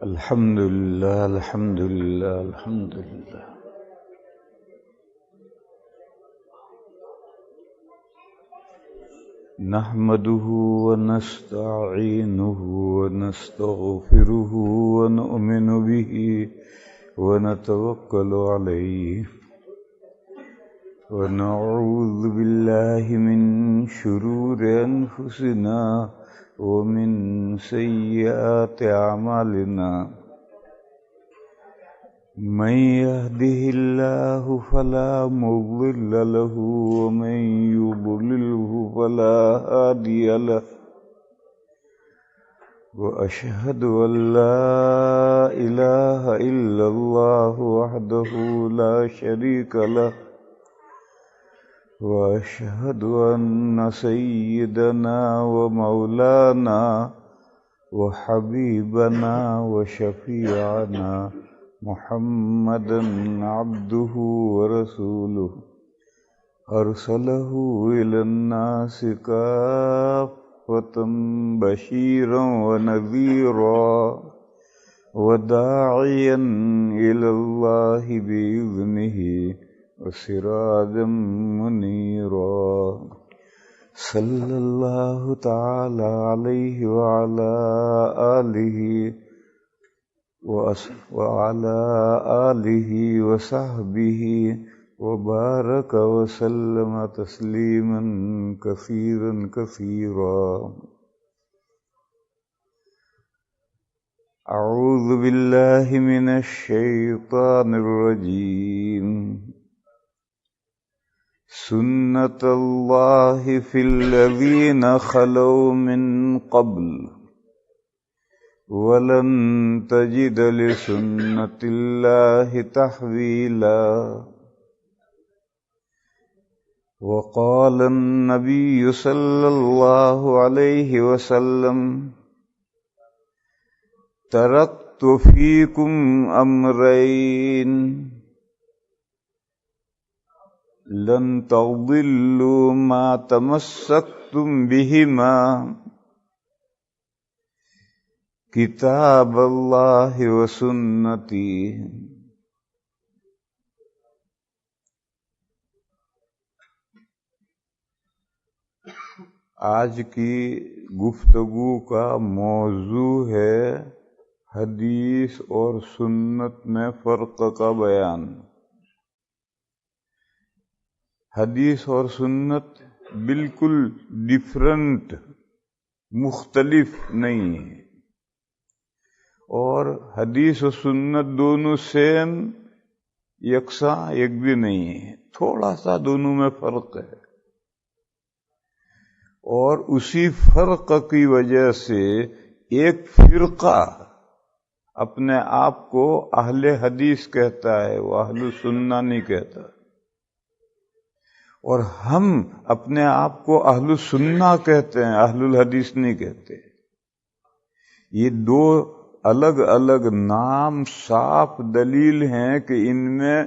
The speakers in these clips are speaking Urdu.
الحمد لله الحمد لله الحمد لله نحمده ونستعينه ونستغفره ونؤمن به ونتوكل عليه ونعوذ بالله من شرور أنفسنا ومن سيئات أعمالنا من يهده الله فلا مضل له ومن يضلله فلا هادي له وأشهد أن لا إله إلا الله وحده لا شريك له وأشهد أن سيدنا ومولانا وحبيبنا وشفيعنا محمدا عبده ورسوله أرسله إلى الناس كافة بشيرا ونذيرا وداعيا إلى الله بإذنه وسراجا منيرا صلى الله تعالى عليه وعلى آله وصحبه وبارك وسلم تسليما كثيرا كثيرا. أعوذ بالله من الشيطان الرجيم. سنة الله في الذين خلوا من قبل ولن تجد لسنة الله تحويلا. وقال النبي صلى الله عليه وسلم تركت فيكم أمرين لن تضلوا ما تمسكتم بهما کتاب اللہ و سنتی. آج کی گفتگو کا موضوع ہے حدیث اور سنت میں فرق کا بیان. حدیث اور سنت بالکل ڈیفرنٹ، مختلف نہیں ہے، اور حدیث و سنت دونوں سیم یکساں ایک بھی نہیں ہے، تھوڑا سا دونوں میں فرق ہے. اور اسی فرق کی وجہ سے ایک فرقہ اپنے آپ کو اہل حدیث کہتا ہے، وہ اہل سنت نہیں کہتا، اور ہم اپنے آپ کو اہل سنت کہتے ہیں، اہل الحدیث نہیں کہتے. یہ دو الگ الگ نام صاف دلیل ہیں کہ ان میں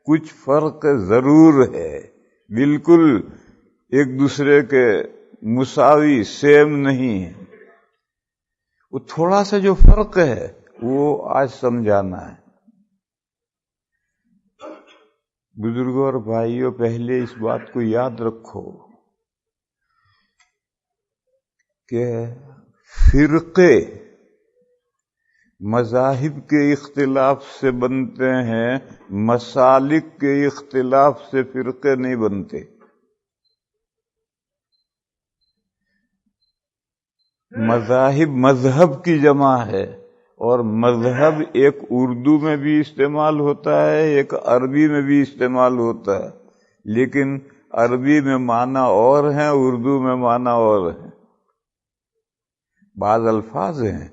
کچھ فرق ضرور ہے، بالکل ایک دوسرے کے مساوی سیم نہیں ہے. وہ تھوڑا سا جو فرق ہے وہ آج سمجھانا ہے. بزرگوں اور بھائیوں، پہلے اس بات کو یاد رکھو کہ فرقے مذاہب کے اختلاف سے بنتے ہیں، مسالک کے اختلاف سے فرقے نہیں بنتے. مذاہب مذہب کی جمع ہے، اور مذہب ایک اردو میں بھی استعمال ہوتا ہے، ایک عربی میں بھی استعمال ہوتا ہے، لیکن عربی میں معنی اور ہیں، اردو میں معنی اور ہیں. بعض الفاظ ہیں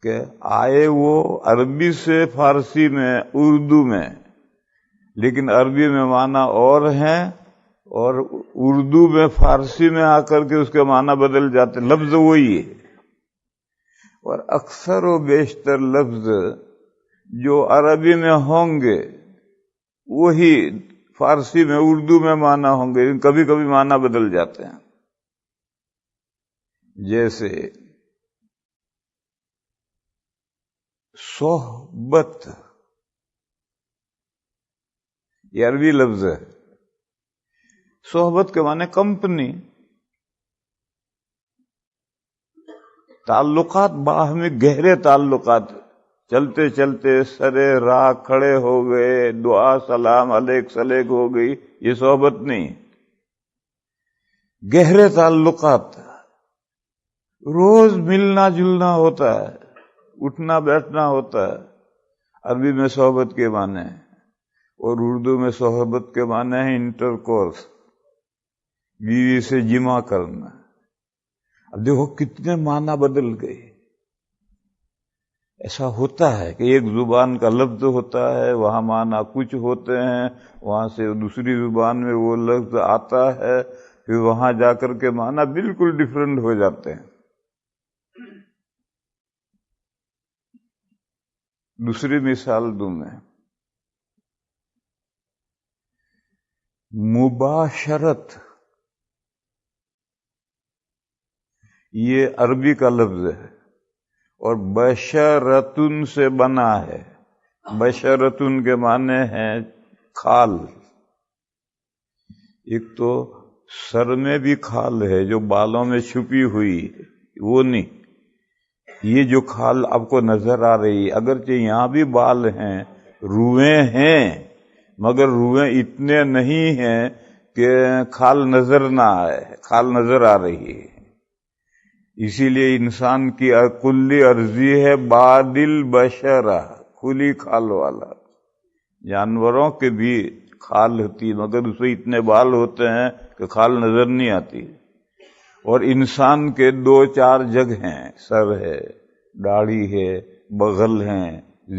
کہ آئے وہ عربی سے فارسی میں اردو میں، لیکن عربی میں معنی اور ہیں، اور اردو میں فارسی میں آ کر کے اس کے معنی بدل جاتے، لفظ وہی ہے. اور اکثر و بیشتر لفظ جو عربی میں ہوں گے وہی فارسی میں اردو میں معنی ہوں گے، کبھی کبھی معنی بدل جاتے ہیں. جیسے صحبت یہ عربی لفظ ہے. صحبت کے معنی کمپنی، تعلقات، باہمی گہرے تعلقات. چلتے چلتے سرے راہ کھڑے ہو گئے، دعا سلام علیک سلیک ہو گئی، یہ صحبت نہیں. گہرے تعلقات، روز ملنا جلنا ہوتا ہے، اٹھنا بیٹھنا ہوتا ہے. عربی میں صحبت کے معنی ہے، اور اردو میں صحبت کے معنی ہے انٹر کورس، بیوی سے جمع کرنا. اب دیکھو کتنے معنی بدل گئے. ایسا ہوتا ہے کہ ایک زبان کا لفظ ہوتا ہے، وہاں معنی کچھ ہوتے ہیں، وہاں سے دوسری زبان میں وہ لفظ آتا ہے، پھر وہاں جا کر کے معنی بالکل ڈیفرنٹ ہو جاتے ہیں. دوسری مثال دوں میں، مباشرت، یہ عربی کا لفظ ہے اور بشرتن سے بنا ہے. بشرتن کے معنی ہے کھال. ایک تو سر میں بھی کھال ہے جو بالوں میں چھپی ہوئی، وہ نہیں. یہ جو کھال آپ کو نظر آ رہی، اگرچہ یہاں بھی بال ہیں، روئیں ہیں، مگر روئیں اتنے نہیں ہیں کہ کھال نظر نہ آئے. کھال نظر آ رہی ہے. اسی لیے انسان کی کلی عرضی ہے بادل بشرہ، کھلی کھال والا. جانوروں کے بھی کھال ہوتی ہے مگر اس میں اتنے بال ہوتے ہیں کہ کھال نظر نہیں آتی. اور انسان کے 2-4 جگہ ہیں، سر ہے، داڑھی ہے، بغل ہیں،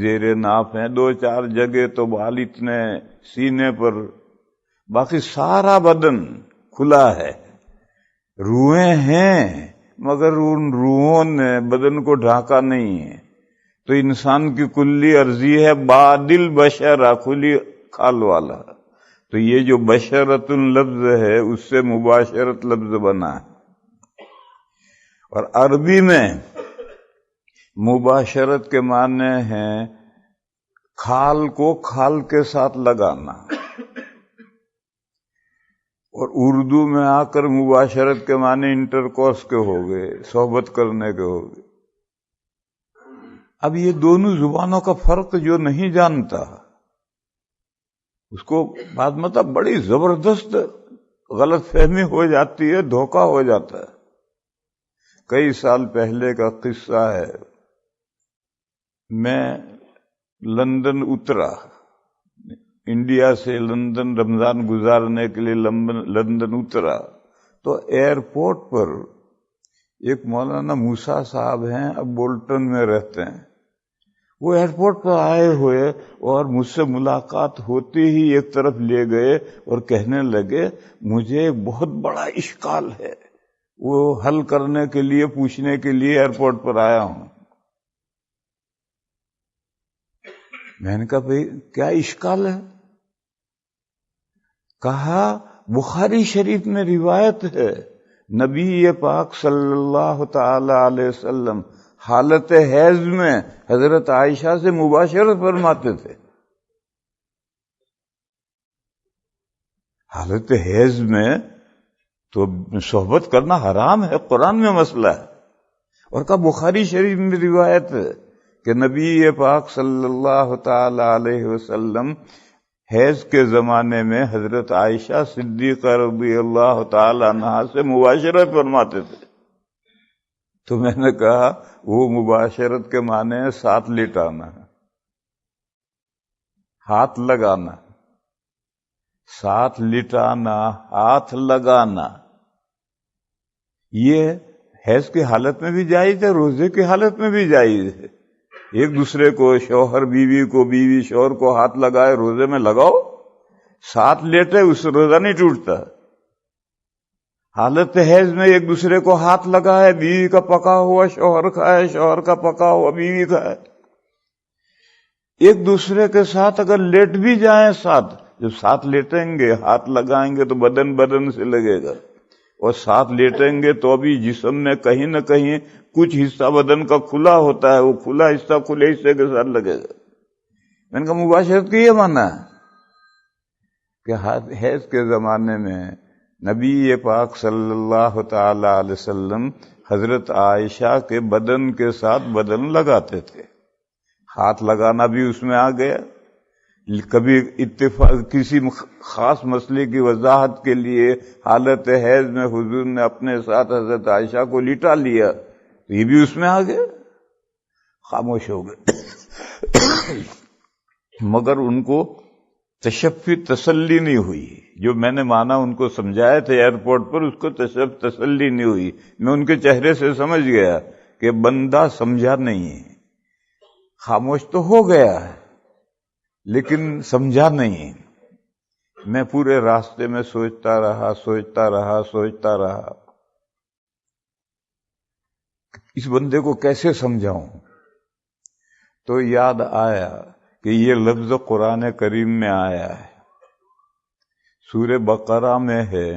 زیر ناف ہیں، 2-4 جگہ تو بال اتنے سینے پر، باقی سارا بدن کھلا ہے. روئیں ہیں مگر ان روحوں نے بدن کو ڈھانکا نہیں ہے. تو انسان کی کلی عرضی ہے بادل بشرہ، کھلی کھال والا. تو یہ جو بشرت لفظ ہے اس سے مباشرت لفظ بنا ہے. اور عربی میں مباشرت کے معنی ہیں کھال کو کھال کے ساتھ لگانا. اور اردو میں آ کر مباشرت کے معنی انٹر کورس کے ہو گئے، صحبت کرنے کے ہو گئے. اب یہ دونوں زبانوں کا فرق جو نہیں جانتا اس کو بعد مطلب بڑی زبردست غلط فہمی ہو جاتی ہے، دھوکہ ہو جاتا ہے. کئی سال پہلے کا قصہ ہے. میں لندن اترا، انڈیا سے لندن رمضان گزارنے کے لیے لندن اترا. تو ایئرپورٹ پر ایک مولانا موسیٰ صاحب ہیں، اب بولٹن میں رہتے ہیں. وہ ایئرپورٹ پر آئے ہوئے اور مجھ سے ملاقات ہوتے ہی ایک طرف لے گئے اور کہنے لگے مجھے ایک بہت بڑا اشکال ہے، وہ حل کرنے کے لیے پوچھنے کے لیے ایئرپورٹ پر آیا ہوں. میں نے کہا بھئی کیا اشکال ہے؟ کہا بخاری شریف میں روایت ہے نبی پاک صلی اللہ تعالی علیہ وسلم حالت حیض میں حضرت عائشہ سے مباشرت فرماتے تھے. حالت حیض میں تو صحبت کرنا حرام ہے، قرآن میں مسئلہ ہے. اور کہا بخاری شریف میں روایت ہے کہ نبی پاک صلی اللہ تعالی علیہ وسلم حیض کے زمانے میں حضرت عائشہ صدیقہ رضی اللہ تعالی عنہا سے مباشرت فرماتے تھے. تو میں نے کہا وہ مباشرت کے معنی ہے ساتھ لٹانا، ہاتھ لگانا. ساتھ لٹانا، ہاتھ لگانا، یہ حیض کی حالت میں بھی جائز ہے، روزے کی حالت میں بھی جائز ہے. ایک دوسرے کو، شوہر بیوی کو، بیوی شوہر کو ہاتھ لگائے، روزے میں لگاؤ، ساتھ لیٹے، اس سے روزہ نہیں ٹوٹتا. حالت حیض میں ایک دوسرے کو ہاتھ لگائے، بیوی کا پکا ہوا شوہر کھائے، شوہر کا پکا ہوا بیوی کھائے. ایک دوسرے کے ساتھ اگر لیٹ بھی جائیں ساتھ، جب ساتھ لیٹیں گے ہاتھ لگائیں گے تو بدن بدن سے لگے گا، اور ساتھ لیٹیں گے تو بھی جسم میں کہیں نہ کہیں کچھ حصہ بدن کا کھلا ہوتا ہے، وہ کھلا حصہ کھلے حصے کے ساتھ لگے گا۔ میں نے کہا مباشرت کی یہ معنی ہے کہ حیض کے زمانے میں نبی پاک صلی اللہ تعالی علیہ وسلم حضرت عائشہ کے بدن کے ساتھ بدن لگاتے تھے، ہاتھ لگانا بھی اس میں آ گیا۔ کبھی اتفاق کسی خاص مسئلے کی وضاحت کے لیے حالت حیض میں حضور نے اپنے ساتھ حضرت عائشہ کو لٹا لیا، تو یہ بھی اس میں آ گیا، خاموش ہو گئے۔ مگر ان کو تشفی تسلی نہیں ہوئی، جو میں نے مانا ان کو سمجھائے تھے ایئرپورٹ پر، اس کو تسلی نہیں ہوئی۔ میں ان کے چہرے سے سمجھ گیا کہ بندہ سمجھا نہیں ہے، خاموش تو ہو گیا ہے لیکن سمجھا نہیں۔ میں پورے راستے میں سوچتا رہا اس بندے کو کیسے سمجھاؤں، تو یاد آیا کہ یہ لفظ قرآن کریم میں آیا ہے، سورہ بقرہ میں ہے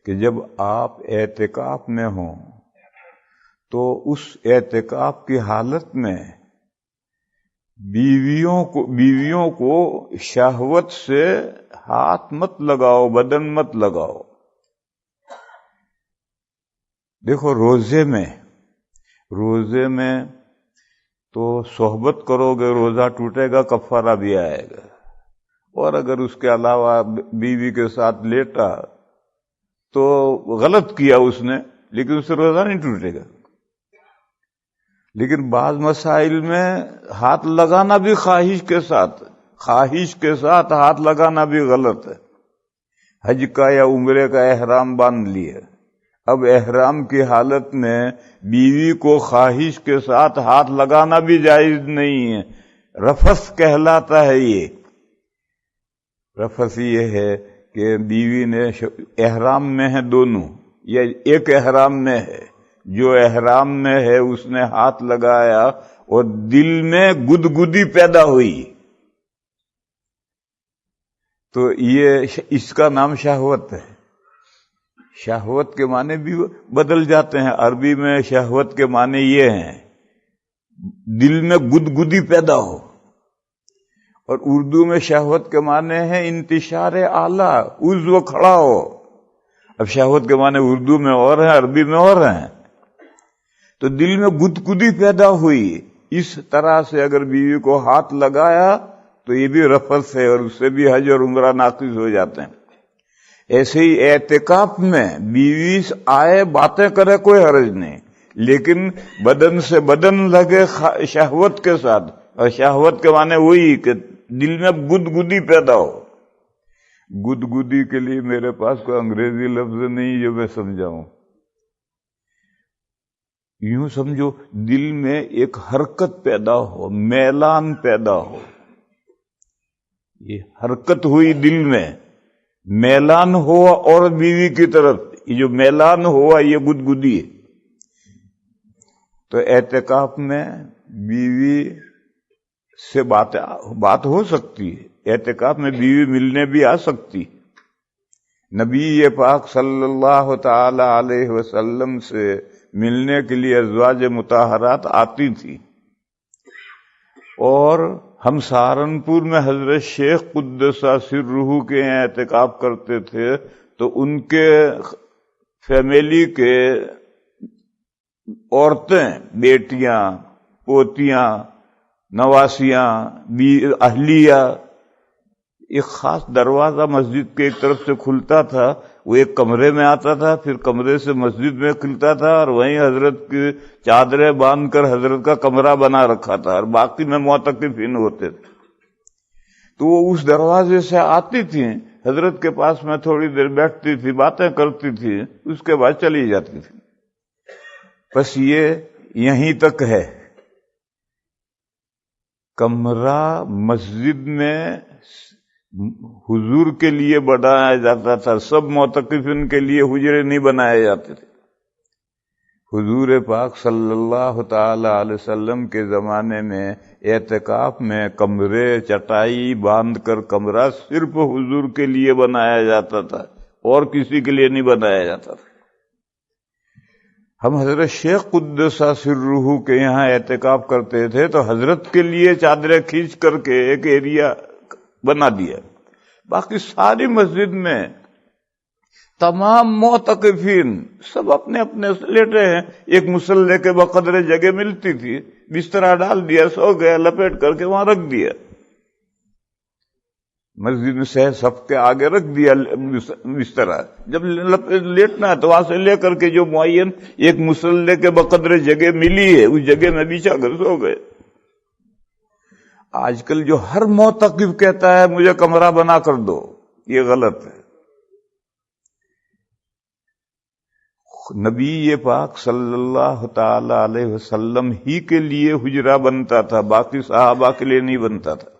کہ جب آپ اعتکاف میں ہوں تو اس اعتکاف کی حالت میں بیویوں کو شہوت سے ہاتھ مت لگاؤ، بدن مت لگاؤ۔ دیکھو روزے میں تو صحبت کرو گے، روزہ ٹوٹے گا، کفارہ بھی آئے گا، اور اگر اس کے علاوہ بیوی کے ساتھ لیٹا تو غلط کیا اس نے، لیکن اس سے روزہ نہیں ٹوٹے گا۔ لیکن بعض مسائل میں ہاتھ لگانا بھی خواہش کے ساتھ ہاتھ لگانا بھی غلط ہے۔ حج کا یا عمرے کا احرام باندھ لیا، اب احرام کی حالت میں بیوی کو خواہش کے ساتھ ہاتھ لگانا بھی جائز نہیں ہے، رفث کہلاتا ہے۔ یہ رفث یہ ہے کہ بیوی نے احرام میں ہے دونوں، یا ایک احرام میں ہے، جو احرام میں ہے اس نے ہاتھ لگایا اور دل میں گدگدی پیدا ہوئی، تو یہ اس کا نام شہوت ہے۔ شہوت کے معنی بھی بدل جاتے ہیں، عربی میں شہوت کے معنی یہ ہیں دل میں گدگدی پیدا ہو، اور اردو میں شہوت کے معنی ہے انتشار اعلیٰ، عضو کھڑا ہو۔ اب شہوت کے معنی اردو میں اور ہیں، عربی میں اور ہیں، تو دل میں گدگدی پیدا ہوئی۔ اس طرح سے اگر بیوی کو ہاتھ لگایا تو یہ بھی رفث ہے، اور اس سے بھی حج اور عمرہ ناقص ہو جاتے ہیں۔ ایسے ہی اعتکاف میں بیوی آئے باتیں کرے کوئی حرج نہیں، لیکن بدن سے بدن لگے شہوت کے ساتھ، اور شہوت کے معنی وہی کہ دل میں گدگدی پیدا ہو۔ گدگدی کے لیے میرے پاس کوئی انگریزی لفظ نہیں جو میں سمجھاؤں، یوں سمجھو دل میں ایک حرکت پیدا ہو، میلان پیدا ہو۔ یہ حرکت ہوئی دل میں، میلان ہوا اور بیوی کی طرف، یہ جو میلان ہوا یہ گدگدی ہے۔ تو اعتکاف میں بیوی سے بات ہو سکتی ہے، اعتکاف میں بیوی ملنے بھی آ سکتی۔ نبی پاک صلی اللہ تعالی علیہ وسلم سے ملنے کے لیے ازواج مطہرات آتی تھی، اور ہم سہارنپور میں حضرت شیخ قدس سرہ کے اعتکاف کرتے تھے، تو ان کے فیملی کے عورتیں، بیٹیاں، پوتیاں، نواسیاں، اہلیہ، ایک خاص دروازہ مسجد کے ایک طرف سے کھلتا تھا، وہ ایک کمرے میں آتا تھا، پھر کمرے سے مسجد میں کھلتا تھا، اور وہیں حضرت کی چادریں باندھ کر حضرت کا کمرہ بنا رکھا تھا، اور باقی میں معتکفین ہوتے تھے۔ تو وہ اس دروازے سے آتی تھیں، حضرت کے پاس میں تھوڑی دیر بیٹھتی تھی، باتیں کرتی تھی، اس کے بعد چلی جاتی تھی۔ بس یہ یہیں تک ہے۔ کمرہ مسجد میں حضور کے لیے بنایا جاتا تھا، سب معتکفین کے لیے حجرے نہیں بنائے جاتے تھے۔ حضور پاک صلی اللہ تعالی علیہ وسلم کے زمانے میں اعتکاف میں کمرے، چٹائی باندھ کر کمرہ صرف حضور کے لیے بنایا جاتا تھا، اور کسی کے لیے نہیں بنایا جاتا تھا۔ ہم حضرت شیخ قدس سرہ کے یہاں اعتکاف کرتے تھے تو حضرت کے لیے چادریں کھینچ کر کے ایک ایریا بنا دیا، باقی ساری مسجد میں تمام معتکفین سب اپنے اپنے لیٹے ہیں، ایک مصلی کے بقدر جگہ ملتی تھی، بسترا ڈال دیا، سو گیا، لپیٹ کر کے وہاں رکھ دیا، مسجد سے سب کے آگے رکھ دیا بسترا، جب لیٹنا ہے تو وہاں سے لے کر کے جو معین ایک مصلی کے بقدر جگہ ملی ہے اس جگہ میں بچھا کر سو گئے۔ آج کل جو ہر معتکف کہتا ہے مجھے کمرہ بنا کر دو، یہ غلط ہے۔ نبی پاک صلی اللہ تعالی علیہ وسلم ہی کے لیے حجرہ بنتا تھا، باقی صحابہ کے لیے نہیں بنتا تھا،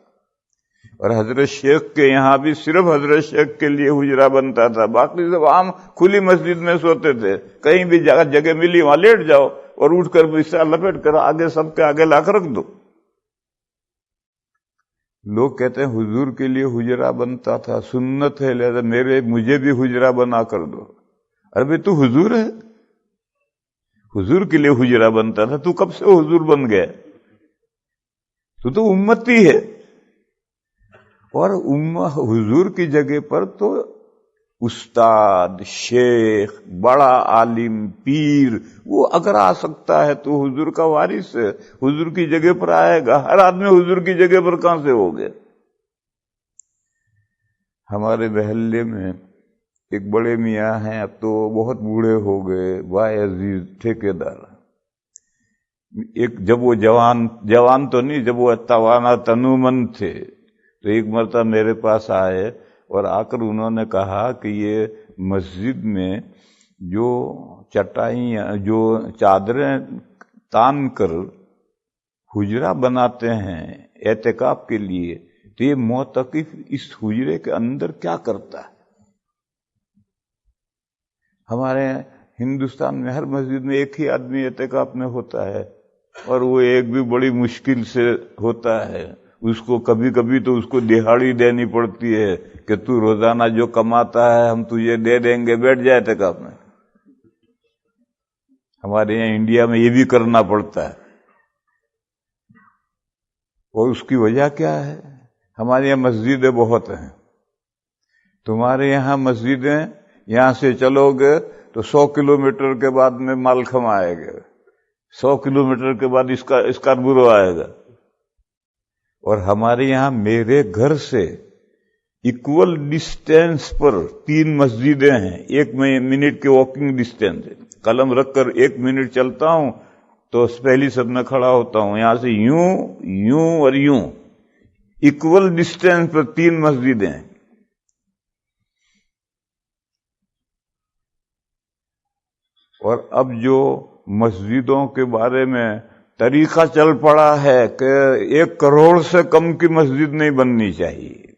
اور حضرت شیخ کے یہاں بھی صرف حضرت شیخ کے لیے حجرہ بنتا تھا، باقی سب عام کھلی مسجد میں سوتے تھے، کہیں بھی جگہ ملی وہاں لیٹ جاؤ اور اٹھ کر بستر لپیٹ کر آگے سب کے آگے لا کر رکھ دو۔ لوگ کہتے ہیں حضور کے لیے حجرہ بنتا تھا، سنت ہے لہذا مجھے بھی حجرہ بنا کر دو۔ ارے تو حضور ہے، حضور کے لیے حجرہ بنتا تھا، تو کب سے حضور بن گیا؟ تو امتی ہے، اور حضور کی جگہ پر تو استاد، شیخ، بڑا عالم، پیر، وہ اگر آ سکتا ہے تو حضور کا وارث ہے، حضور کی جگہ پر آئے گا۔ ہر آدمی حضور کی جگہ پر کہاں سے ہو گیا؟ ہمارے محلے میں ایک بڑے میاں ہیں، اب تو بہت بوڑھے ہو گئے، بھائی عزیز ٹھیکیدار، ایک جب وہ جوان تو نہیں، جب وہ توانا تنومند تھے تو ایک مرتبہ میرے پاس آئے اور آ کر انہوں نے کہا کہ یہ مسجد میں جو چٹائیاں، جو چادریں تان کر حجرہ بناتے ہیں اعتکاف کے لیے، تو یہ معتکف اس حجرے کے اندر کیا کرتا ہے؟ ہمارے ہندوستان میں ہر مسجد میں ایک ہی آدمی اعتکاف میں ہوتا ہے، اور وہ ایک بھی بڑی مشکل سے ہوتا ہے، اس کو کبھی کبھی تو اس کو دہاڑی دینی پڑتی ہے کہ تو روزانہ جو کماتا ہے ہم تجھے دے دیں گے، بیٹھ جائے اعتکاف میں۔ ہمارے یہاں انڈیا میں یہ بھی کرنا پڑتا ہے، اور اس کی وجہ کیا ہے؟ ہمارے یہاں مسجدیں بہت ہیں، تمہارے یہاں مسجدیں یہاں سے چلو گے تو 100 کلومیٹر کے بعد میں مالکھم آئے گا، 100 کلومیٹر کے بعد اسکاربورو آئے گا، اور ہمارے یہاں میرے گھر سے ایکول ڈسٹینس پر 3 مسجدیں ہیں، 1 منٹ کے واکنگ ڈسٹینس ہے، قلم رکھ کر 1 منٹ چلتا ہوں تو پہلی سب میں کھڑا ہوتا ہوں، یہاں سے یوں یوں اور یوں، ایکول ڈسٹینس پر 3 مسجدیں ہیں۔ اور اب جو مسجدوں کے بارے میں طریقہ چل پڑا ہے کہ 1 کروڑ سے کم کی مسجد نہیں بننی چاہیے،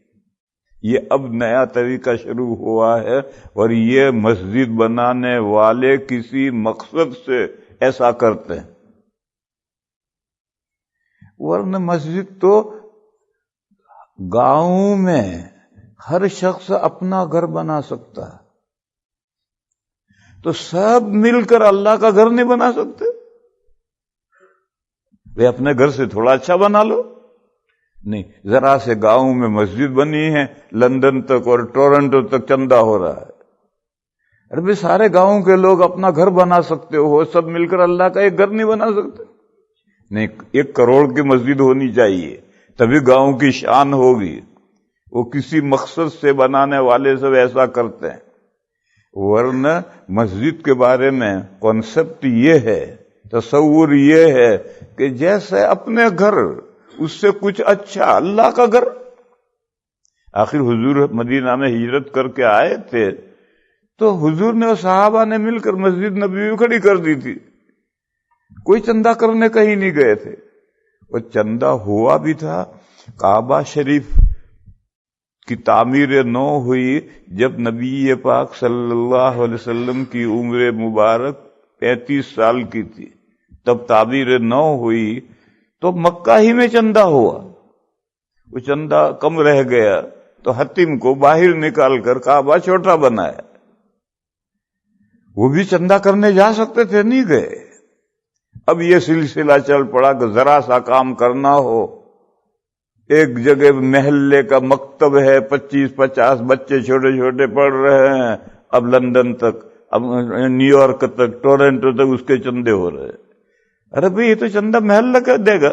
یہ اب نیا طریقہ شروع ہوا ہے، اور یہ مسجد بنانے والے کسی مقصد سے ایسا کرتے ہیں، ورنہ مسجد تو گاؤں میں ہر شخص اپنا گھر بنا سکتا ہے، تو سب مل کر اللہ کا گھر نہیں بنا سکتے؟ وہ اپنے گھر سے تھوڑا اچھا بنا لو۔ نہیں، ذرا سے گاؤں میں مسجد بنی ہے، لندن تک اور ٹورنٹو تک چندہ ہو رہا ہے، ارے بھی سارے گاؤں کے لوگ اپنا گھر بنا سکتے ہو، سب مل کر اللہ کا ایک گھر نہیں بنا سکتے؟ نہیں، 1 کروڑ کی مسجد ہونی چاہیے، تبھی گاؤں کی شان ہوگی، وہ کسی مقصد سے بنانے والے سب ایسا کرتے ہیں، ورنہ مسجد کے بارے میں کانسیپٹ یہ ہے، تصور یہ ہے کہ جیسے اپنے گھر، اس سے کچھ اچھا اللہ کا گھر۔ آخر حضور مدینہ میں ہجرت کر کے آئے تھے تو حضور نے اور صحابہ نے مل کر مسجد نبوی کھڑی کر دی تھی، کوئی چندہ کرنے کہیں نہیں گئے تھے، اور چندہ ہوا بھی تھا۔ کعبہ شریف کی تعمیر نو ہوئی جب نبی پاک صلی اللہ علیہ وسلم کی عمر مبارک 35 سال کی تھی، تب تعمیر نو ہوئی، تو مکہ ہی میں چندہ ہوا، وہ چندہ کم رہ گیا تو حتیم کو باہر نکال کر کعبہ چھوٹا بنایا۔ وہ بھی چندہ کرنے جا سکتے تھے، نہیں گئے۔ اب یہ سلسلہ چل پڑا کہ ذرا سا کام کرنا ہو، ایک جگہ محلے کا مکتب ہے، 25-50 بچے چھوٹے چھوٹے پڑھ رہے ہیں، اب لندن تک، اب نیو یارک تک، ٹورنٹو تک اس کے چندے ہو رہے ہیں۔ ارے بھئی یہ تو چندہ محلہ کر دے گا،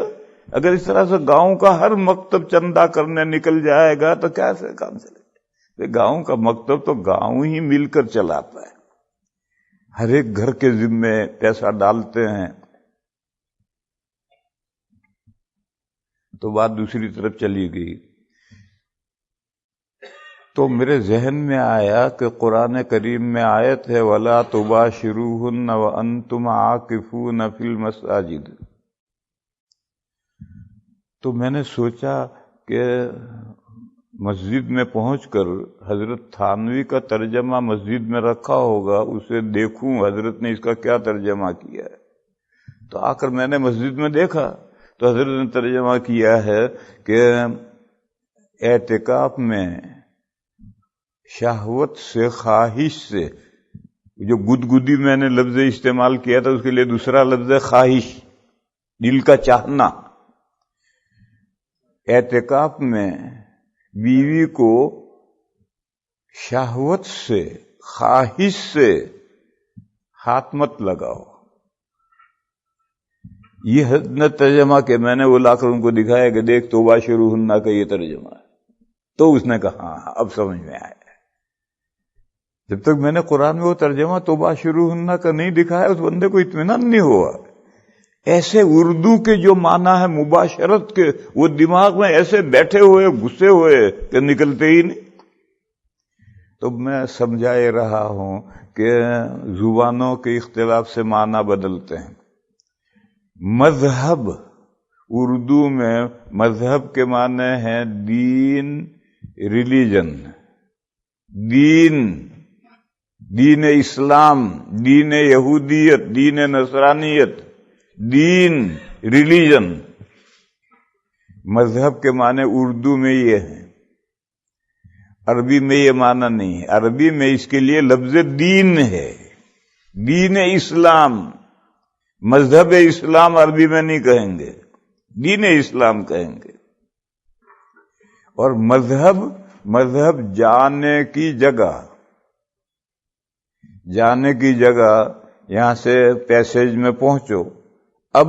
اگر اس طرح سے گاؤں کا ہر مکتب چندہ کرنے نکل جائے گا تو کیسے کام چلے گا؟ گاؤں کا مکتب تو گاؤں ہی مل کر چلاتا ہے، ہر ایک گھر کے ذمے پیسہ ڈالتے ہیں۔ تو بات دوسری طرف چلی گئی، تو میرے ذہن میں آیا کہ قرآن کریم میں آیت ہے وَلَا تُبَاشِرُوهُنَّ وَأَنْتُمْ عَاكِفُونَ فِي الْمَسَاجِدِ، تو میں نے سوچا کہ مسجد میں پہنچ کر حضرت تھانوی کا ترجمہ مسجد میں رکھا ہوگا، اسے دیکھوں حضرت نے اس کا کیا ترجمہ کیا ہے۔ تو آ کر میں نے مسجد میں دیکھا تو حضرت نے ترجمہ کیا ہے کہ اعتکاف میں شہوت سے، خواہش سے، جو گدگدی میں نے لفظ استعمال کیا تھا اس کے لیے دوسرا لفظ ہے خواہش، دل کا چاہنا۔ اعتکاف میں بیوی کو شہوت سے، خواہش سے ہاتھ مت لگاؤ۔ یہ نے ترجمہ کہ میں نے وہ لا کر ان کو دکھایا کہ دیکھ توبہ شروع ہونا کا یہ ترجمہ ہے، تو اس نے کہا ہاں اب سمجھ میں آیا۔ جب تک میں نے قرآن میں وہ ترجمہ توبہ شروع ہونا کا نہیں دکھایا اس بندے کو اطمینان نہیں ہوا۔ ایسے اردو کے جو معنی ہے مباشرت کے، وہ دماغ میں ایسے بیٹھے ہوئے گھسے ہوئے کہ نکلتے ہی نہیں۔ تو میں سمجھائے رہا ہوں کہ زبانوں کے اختلاف سے معنی بدلتے ہیں۔ مذہب، اردو میں مذہب کے معنی ہیں دین، ریلیجن، دین اسلام، دین یہودیت، دین نصرانیت، دین، ریلیجن۔ مذہب کے معنی اردو میں یہ ہیں، عربی میں یہ معنی نہیں ہے۔ عربی میں اس کے لیے لفظ دین ہے، دین اسلام۔ مذہب اسلام عربی میں نہیں کہیں گے، دین اسلام کہیں گے۔ اور مذہب جانے کی جگہ، جانے کی جگہ، یہاں سے پیسیج میں پہنچو، اب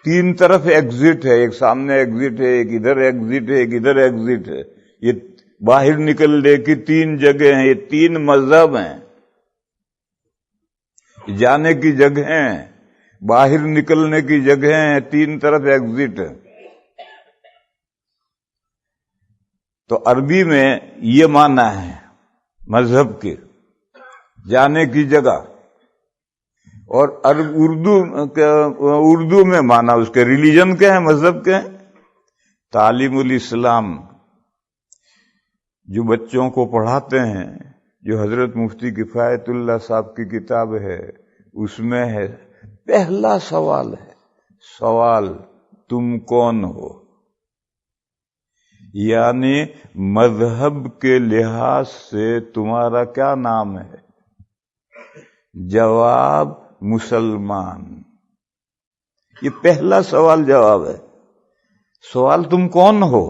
3 طرف ایگزٹ ہے، ایک سامنے ایگزٹ ہے، ایک ادھر ایگزٹ ہے، ایک ادھر ایگزٹ ہے۔ یہ باہر نکلنے کی 3 جگہ ہیں، یہ 3 مذہب ہیں۔ جانے کی جگہ ہیں، باہر نکلنے کی جگہ ہیں، 3 طرف ایگزٹ ہے۔ تو عربی میں یہ معنی ہے مذہب کے، جانے کی جگہ۔ اور اردو میں معنی اس کے ریلیجن کے ہیں، مذہب کے ہیں۔ تعلیم الاسلام جو بچوں کو پڑھاتے ہیں، جو حضرت مفتی کفایت اللہ صاحب کی کتاب ہے، اس میں ہے پہلا سوال ہے، سوال تم کون ہو؟ یعنی مذہب کے لحاظ سے تمہارا کیا نام ہے؟ جواب مسلمان۔ یہ پہلا سوال جواب ہے، سوال تم کون ہو،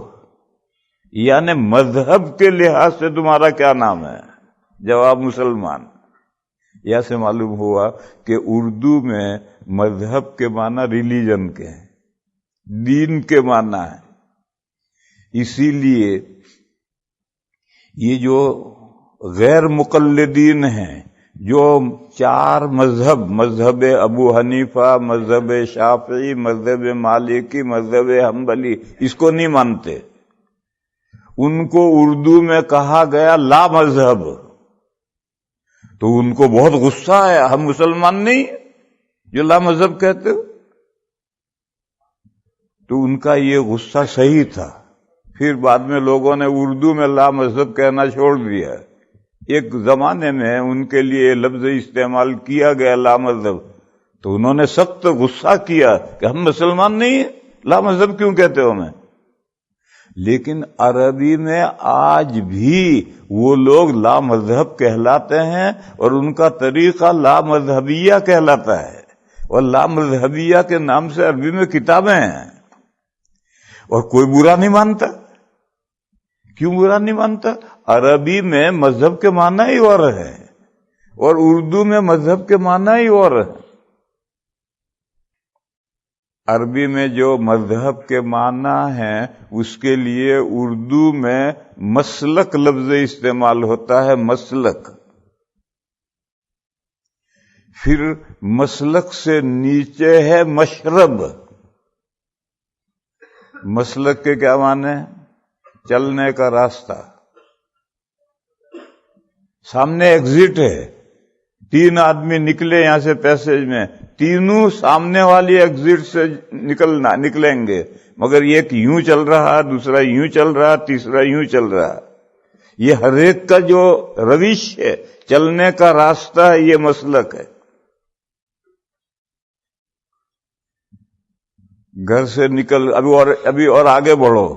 یعنی مذہب کے لحاظ سے تمہارا کیا نام ہے؟ جواب مسلمان۔ یا سے معلوم ہوا کہ اردو میں مذہب کے معنی ریلیجن کے ہیں، دین کے معنی ہے۔ اسی لیے یہ جو غیر مقلدین ہیں، جو 4 مذہب ابو حنیفہ، مذہب شافعی، مذہب مالکی، مذہب حنبلی، اس کو نہیں مانتے، ان کو اردو میں کہا گیا لا مذہب، تو ان کو بہت غصہ آیا، ہم مسلمان نہیں جو لا مذہب کہتے ہو۔ تو ان کا یہ غصہ صحیح تھا۔ پھر بعد میں لوگوں نے اردو میں لا مذہب کہنا چھوڑ دیا۔ ایک زمانے میں ان کے لیے لفظ استعمال کیا گیا لا مذہب، تو انہوں نے سخت غصہ کیا کہ ہم مسلمان نہیں ہیں، لا مذہب کیوں کہتے ہو ہمیں؟ لیکن عربی میں آج بھی وہ لوگ لا مذہب کہلاتے ہیں اور ان کا طریقہ لا مذہبیہ کہلاتا ہے، اور لا مذہبیہ کے نام سے عربی میں کتابیں ہیں، اور کوئی برا نہیں مانتا۔ کیوں برا نہیں مانتا؟ عربی میں مذہب کے معنی ہی اور ہے، اور اردو میں مذہب کے معنی ہی اور ہے۔ عربی میں جو مذہب کے معنی ہیں اس کے لیے اردو میں مسلک لفظ استعمال ہوتا ہے، مسلک۔ پھر مسلک سے نیچے ہے مشرب۔ مسلک کے کیا معنی؟ چلنے کا راستہ۔ سامنے ایگزٹ ہے، 3 آدمی نکلے یہاں سے پیسیج میں، تینوں سامنے والی ایگزٹ سے نکلیں گے، مگر ایک یوں چل رہا، دوسرا یوں چل رہا، تیسرا یوں چل رہا۔ یہ ہر ایک کا جو روش ہے، چلنے کا راستہ ہے، یہ مسلک ہے۔ گھر سے نکل ابھی اور آگے بڑھو،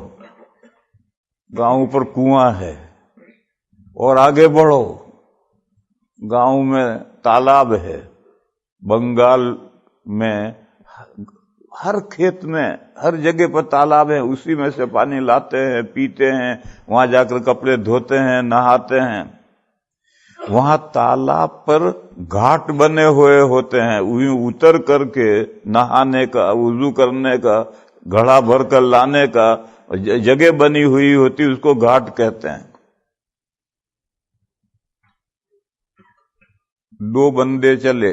گاؤں پر کنواں ہے، اور آگے بڑھو، گاؤں میں تالاب ہے۔ بنگال میں ہر کھیت میں ہر جگہ پر تالاب ہیں، اسی میں سے پانی لاتے ہیں، پیتے ہیں، وہاں جا کر کپڑے دھوتے ہیں، نہاتے ہیں۔ وہاں تالاب پر گھاٹ بنے ہوئے ہوتے ہیں، وہیں اتر کر کے نہانے کا، وضو کرنے کا، گھڑا بھر کر لانے کا جگہ بنی ہوئی ہوتی، اس کو گھاٹ کہتے ہیں۔ 2 بندے چلے،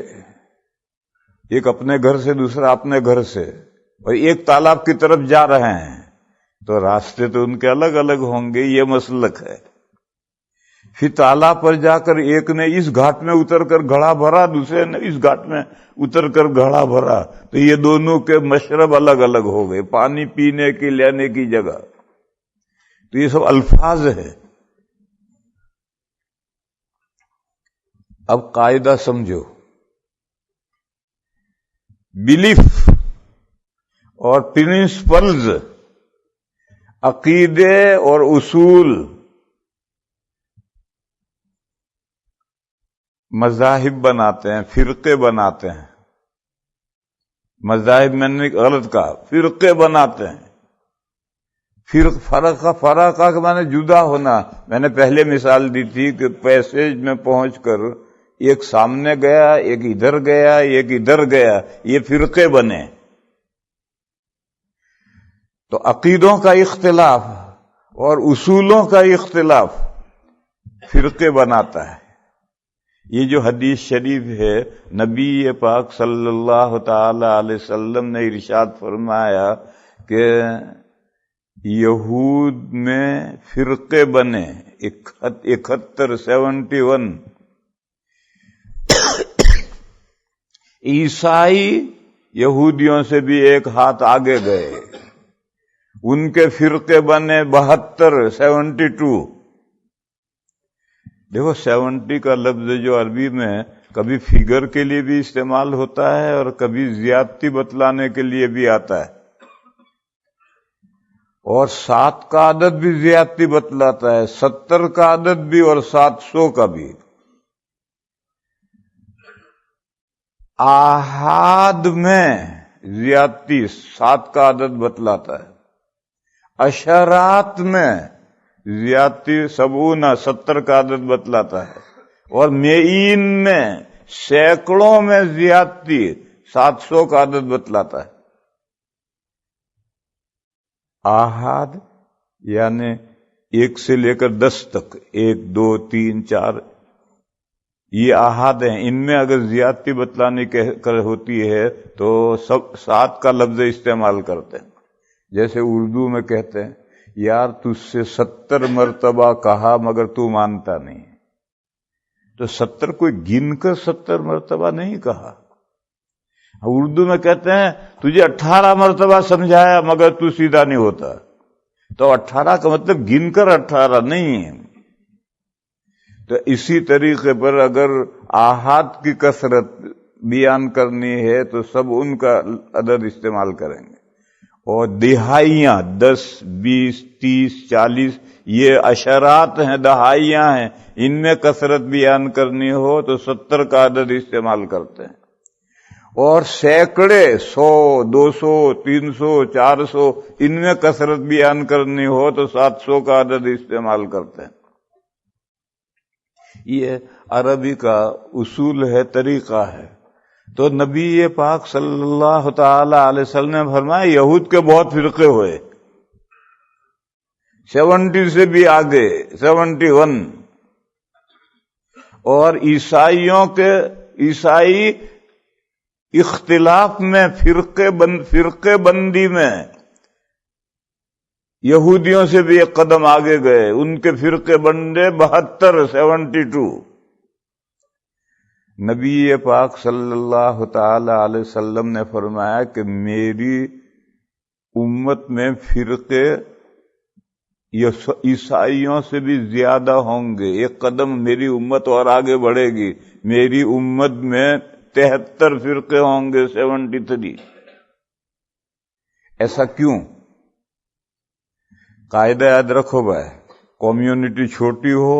ایک اپنے گھر سے، دوسرا اپنے گھر سے، اور ایک تالاب کی طرف جا رہے ہیں، تو راستے تو ان کے الگ الگ ہوں گے، یہ مسلک ہے۔ پھر تالاب پر جا کر ایک نے اس گھاٹ میں اتر کر گھڑا بھرا، دوسرے نے اس گھاٹ میں اتر کر گھڑا بھرا، تو یہ دونوں کے مشرب الگ الگ ہو گئے، پانی پینے کی، لینے کی جگہ۔ تو یہ سب الفاظ ہے۔ اب قاعدہ سمجھو، بلیف اور پرنسپلز، عقیدے اور اصول مذاہب بناتے ہیں، فرقے بناتے ہیں۔ مذاہب میں نے غلط کہا، فرقے بناتے ہیں۔ فرقہ کا معنی جدا ہونا۔ میں نے پہلے مثال دی تھی کہ پیسیج میں پہنچ کر ایک سامنے گیا، ایک ادھر گیا، ایک ادھر گیا، یہ فرقے بنے۔ تو عقیدوں کا اختلاف اور اصولوں کا اختلاف فرقے بناتا ہے۔ یہ جو حدیث شریف ہے، نبی پاک صلی اللہ تعالی علیہ وسلم نے ارشاد فرمایا کہ یہود میں فرقے بنے 71 عیسائی یہودیوں سے بھی ایک ہاتھ آگے گئے، ان کے فرقے بنے 72۔ دیکھو 70 کا لفظ جو عربی میں کبھی فگر کے لیے بھی استعمال ہوتا ہے اور کبھی زیادتی بتلانے کے لیے بھی آتا ہے، اور 7 کا عدد بھی زیادتی بتلاتا ہے، 70 کا عدد بھی اور 700 کا بھی۔ آحاد میں زیادتی 7 کا عدد بتلاتا ہے، اشرات میں زیادتی 70 کا عدد بتلاتا ہے، اور مئین میں سینکڑوں میں زیادتی 700 کا عدد بتلاتا ہے۔ آحاد یعنی 1 سے لے کر 10 تک، 1 2 3 4، یہ آحاد ہیں۔ ان میں اگر زیادتی بتلانے ہوتی ہے تو 7 کا لفظ استعمال کرتے ہیں۔ جیسے اردو میں کہتے ہیں، یار تجھ سے 70 مرتبہ کہا مگر تو مانتا نہیں، تو 70 کوئی گن کر 70 مرتبہ نہیں کہا۔ اردو میں کہتے ہیں تجھے 18 مرتبہ سمجھایا مگر تو سیدھا نہیں ہوتا، تو 18 کا مطلب گن کر 18 نہیں ہے۔ تو اسی طریقے پر اگر آحاد کی کثرت بیان کرنی ہے تو سب ان کا عدد استعمال کریں گے، اور دہائیاں 10 20 30 40 یہ عشرات ہیں، دہائیاں ہیں، ان میں کثرت بیان کرنی ہو تو 70 کا عدد استعمال کرتے ہیں، اور سینکڑے 100 200 300 400 ان میں کثرت بیان کرنی ہو تو 700 کا عدد استعمال کرتے ہیں۔ یہ عربی کا اصول ہے، طریقہ ہے۔ تو نبی پاک صلی اللہ تعالی علیہ وسلم نے فرمایا یہود کے بہت فرقے ہوئے، 70 سے بھی آگے، 71، اور عیسائی اختلاف میں فرقے بندی میں یہودیوں سے بھی ایک قدم آگے گئے، ان کے فرقے بندے 72۔ نبی پاک صلی اللہ تعالی علیہ وسلم نے فرمایا کہ میری امت میں فرقے عیسائیوں سے بھی زیادہ ہوں گے، ایک قدم میری امت اور آگے بڑھے گی، میری امت میں 73 فرقے ہوں گے، 73۔ ایسا کیوں؟ قاعدہ یاد رکھو بھائی، کمیونٹی چھوٹی ہو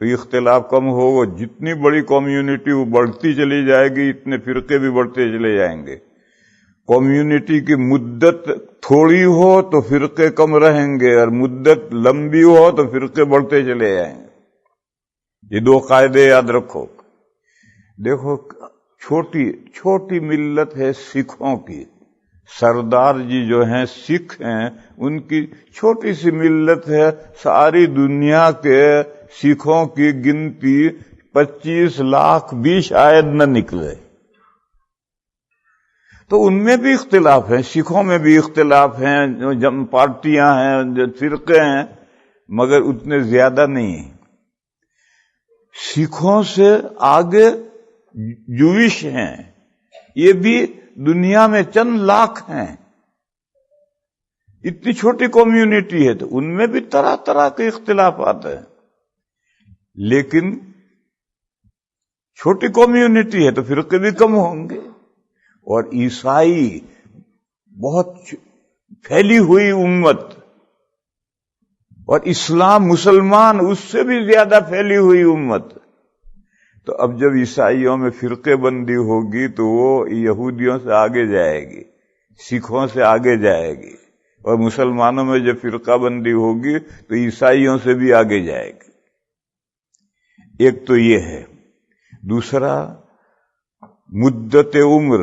تو اختلاف کم ہوگا، جتنی بڑی کمیونٹی وہ بڑھتی چلی جائے گی اتنے فرقے بھی بڑھتے چلے جائیں گے۔ کمیونٹی کی مدت تھوڑی ہو تو فرقے کم رہیں گے، اور مدت لمبی ہو تو فرقے بڑھتے چلے جائیں گے۔ یہ 2 قاعدے یاد رکھو۔ دیکھو چھوٹی ملت ہے سکھوں کی، سردار جی جو ہیں سکھ ہیں، ان کی چھوٹی سی ملت ہے، ساری دنیا کے سکھوں کی گنتی 25 لاکھ بھی شاید نہ نکلے۔ تو ان میں بھی اختلاف ہیں، سکھوں میں بھی اختلاف ہیں، جو پارٹیاں ہیں، جو فرقے ہیں، مگر اتنے زیادہ نہیں ہیں۔ سکھوں سے آگے جوئش ہیں، یہ بھی دنیا میں چند لاکھ ہیں، اتنی چھوٹی کمیونٹی ہے، تو ان میں بھی طرح طرح کے اختلافات ہیں، لیکن چھوٹی کمیونٹی ہے تو فرقے بھی کم ہوں گے۔ اور عیسائی بہت پھیلی ہوئی امت، اور اسلام مسلمان اس سے بھی زیادہ پھیلی ہوئی امت، تو اب جب عیسائیوں میں فرقے بندی ہوگی تو وہ یہودیوں سے آگے جائے گی، سکھوں سے آگے جائے گی، اور مسلمانوں میں جب فرقہ بندی ہوگی تو عیسائیوں سے بھی آگے جائے گی۔ ایک تو یہ ہے۔ دوسرا، مدت عمر۔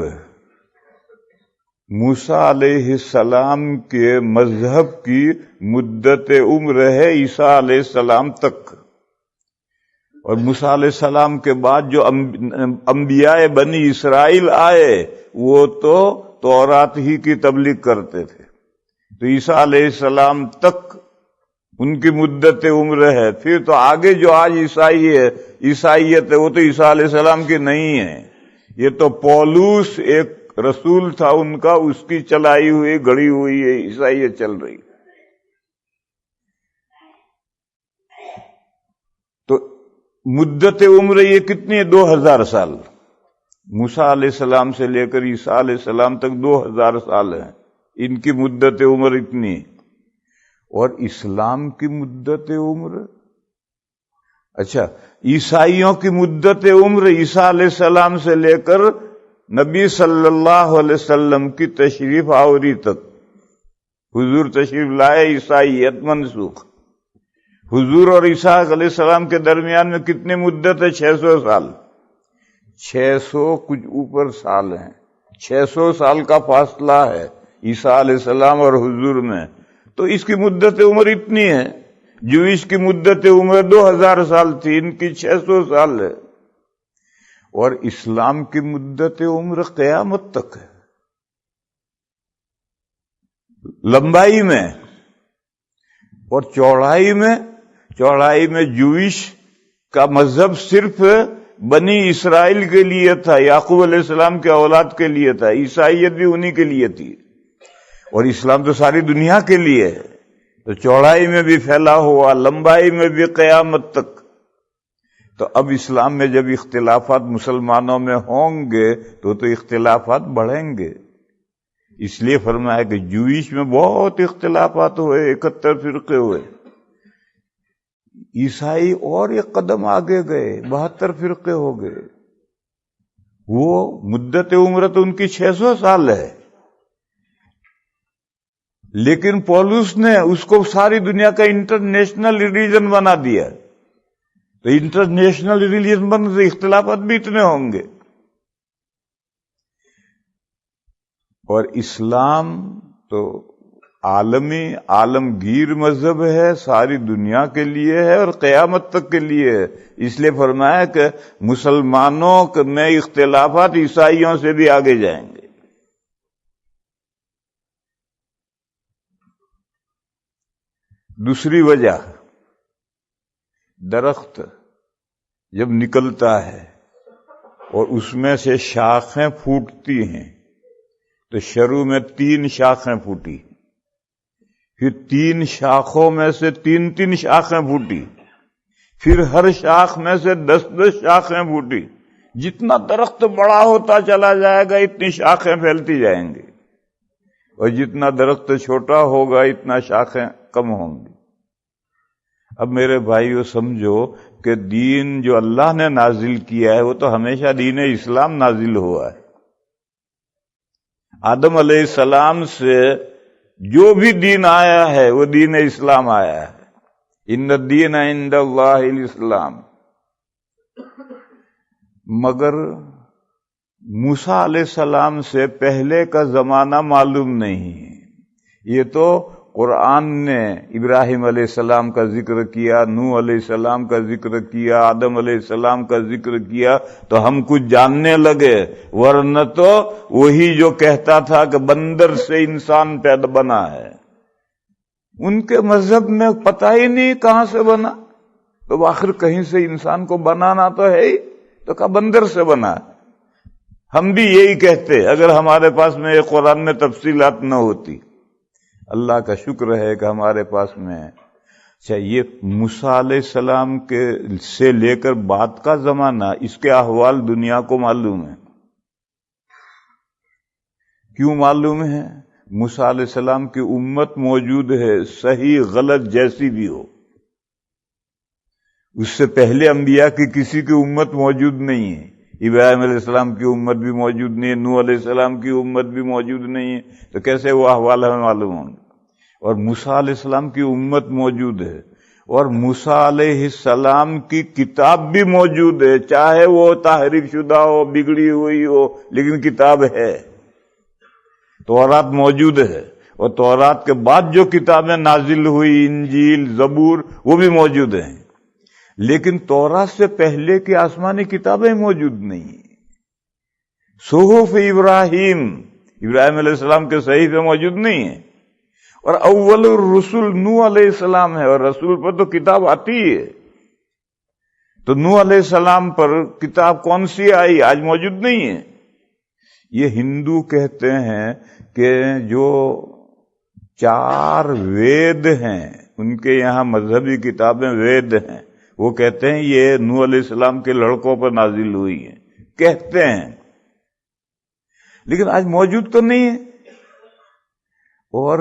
موسیٰ علیہ السلام کے مذہب کی مدت عمر ہے عیسیٰ علیہ السلام تک، اور موسیٰ علیہ السلام کے بعد جو انبیاء بنی اسرائیل آئے وہ تو تورات ہی کی تبلیغ کرتے تھے، تو عیسیٰ علیہ السلام تک ان کی مدت عمر ہے۔ پھر تو آگے جو آج عیسائیت ہے وہ تو عیسیٰ علیہ السلام کی نہیں ہے، یہ تو پولوس ایک رسول تھا ان کا، اس کی چلائی ہوئی گڑی ہوئی ہے عیسائیت چل رہی۔ تو مدت عمر یہ کتنی ہے؟ 2000 سال۔ موسیٰ علیہ السلام سے لے کر عیسیٰ علیہ السلام تک 2000 سال ہیں، ان کی مدت عمر اتنی۔ اور اسلام کی مدت عمر، اچھا عیسائیوں کی مدت عمر عیسیٰ علیہ السلام سے لے کر نبی صلی اللہ علیہ وسلم کی تشریف آوری تک، حضور تشریف لائے عیسائیت منسوخ۔ حضور اور عیسیٰ علیہ السلام کے درمیان میں کتنی مدت ہے؟ 600 سال، 600 کچھ اوپر سال ہیں، 600 سال کا فاصلہ ہے عیسیٰ علیہ السلام اور حضور میں، تو اس کی مدت عمر اتنی ہے۔ جوئش کی مدت عمر 2000 سال تھی، ان کی 600 سال ہے، اور اسلام کی مدت عمر قیامت تک ہے۔ لمبائی میں اور چوڑائی میں جوئش کا مذہب صرف بنی اسرائیل کے لیے تھا، یعقوب علیہ السلام کے اولاد کے لیے تھا، عیسائیت بھی انہی کے لیے تھی، اور اسلام تو ساری دنیا کے لیے ہے، تو چوڑائی میں بھی پھیلا ہوا، لمبائی میں بھی قیامت تک۔ تو اب اسلام میں جب اختلافات مسلمانوں میں ہوں گے تو اختلافات بڑھیں گے، اس لیے فرمایا کہ جوئش میں بہت اختلافات ہوئے، 71 فرقے ہوئے. عیسائی اور ایک قدم آگے گئے، 72 فرقے ہو گئے. وہ مدت عمر تو ان کی 600 سال ہے، لیکن پولس نے اس کو ساری دنیا کا انٹرنیشنل ریلیجن بنا دیا. تو انٹرنیشنل ریلیجن بن سے اختلافات بھی اتنے ہوں گے. اور اسلام تو عالمی عالمگیر مذہب ہے، ساری دنیا کے لیے ہے اور قیامت تک کے لیے ہے. اس لیے فرمایا کہ مسلمانوں میں اختلافات عیسائیوں سے بھی آگے جائیں گے. دوسری وجہ، درخت جب نکلتا ہے اور اس میں سے شاخیں پھوٹتی ہیں، تو شروع میں 3 شاخیں پھوٹی، پھر 3 شاخوں میں سے 3 شاخیں پھوٹی، پھر ہر شاخ میں سے 10 شاخیں پھوٹی. جتنا درخت بڑا ہوتا چلا جائے گا اتنی شاخیں پھیلتی جائیں گی، اور جتنا درخت چھوٹا ہوگا اتنا شاخیں کم ہوں گی. اب میرے بھائیو سمجھو کہ دین جو اللہ نے نازل کیا ہے وہ تو ہمیشہ دین اسلام نازل ہوا ہے. آدم علیہ السلام سے جو بھی دین آیا ہے وہ دین اسلام آیا ہے. ان الدین عند اللہ الاسلام. مگر موسیٰ علیہ السلام سے پہلے کا زمانہ معلوم نہیں ہے. یہ تو قرآن نے ابراہیم علیہ السلام کا ذکر کیا، نوح علیہ السلام کا ذکر کیا، آدم علیہ السلام کا ذکر کیا تو ہم کچھ جاننے لگے، ورنہ تو وہی جو کہتا تھا کہ بندر سے انسان پیدا بنا ہے، ان کے مذہب میں پتہ ہی نہیں کہاں سے بنا. تو آخر کہیں سے انسان کو بنانا تو ہے ہی، تو کہا بندر سے بنا. ہم بھی یہی کہتے اگر ہمارے پاس میں یہ قرآن میں تفصیلات نہ ہوتی. اللہ کا شکر ہے کہ ہمارے پاس میں یہ موسیٰ علیہ السلام کے سے لے کر بعد کا زمانہ، اس کے احوال دنیا کو معلوم ہے. کیوں معلوم ہے؟ موسیٰ علیہ السلام کی امت موجود ہے، صحیح غلط جیسی بھی ہو. اس سے پہلے انبیاء کی کسی کی امت موجود نہیں ہے. ابراہیم علیہ السلام کی امت بھی موجود نہیں ہے، نوح علیہ السلام کی امت بھی موجود نہیں ہے. تو کیسے وہ احوال ہمیں معلوم ہوں گے؟ اور موسیٰ علیہ السلام کی امت موجود ہے، اور موسیٰ علیہ السلام کی کتاب بھی موجود ہے، چاہے وہ تحریف شدہ ہو، بگڑی ہوئی ہو، لیکن کتاب ہے. تورات موجود ہے، اور تورات کے بعد جو کتابیں نازل ہوئی، انجیل، زبور، وہ بھی موجود ہیں. لیکن تورات سے پہلے کی آسمانی کتابیں موجود نہیں. صحف ابراہیم علیہ السلام کے صحیفے موجود نہیں ہیں. اور اول الرسل نوح علیہ السلام ہے، اور رسول پر تو کتاب آتی ہے. تو نوح علیہ السلام پر کتاب کون سی آئی آج موجود نہیں ہے. یہ ہندو کہتے ہیں کہ جو 4 وید ہیں، ان کے یہاں مذہبی کتابیں وید ہیں، وہ کہتے ہیں یہ نوح علیہ السلام کے لڑکوں پر نازل ہوئی ہیں، کہتے ہیں، لیکن آج موجود تو نہیں ہے. اور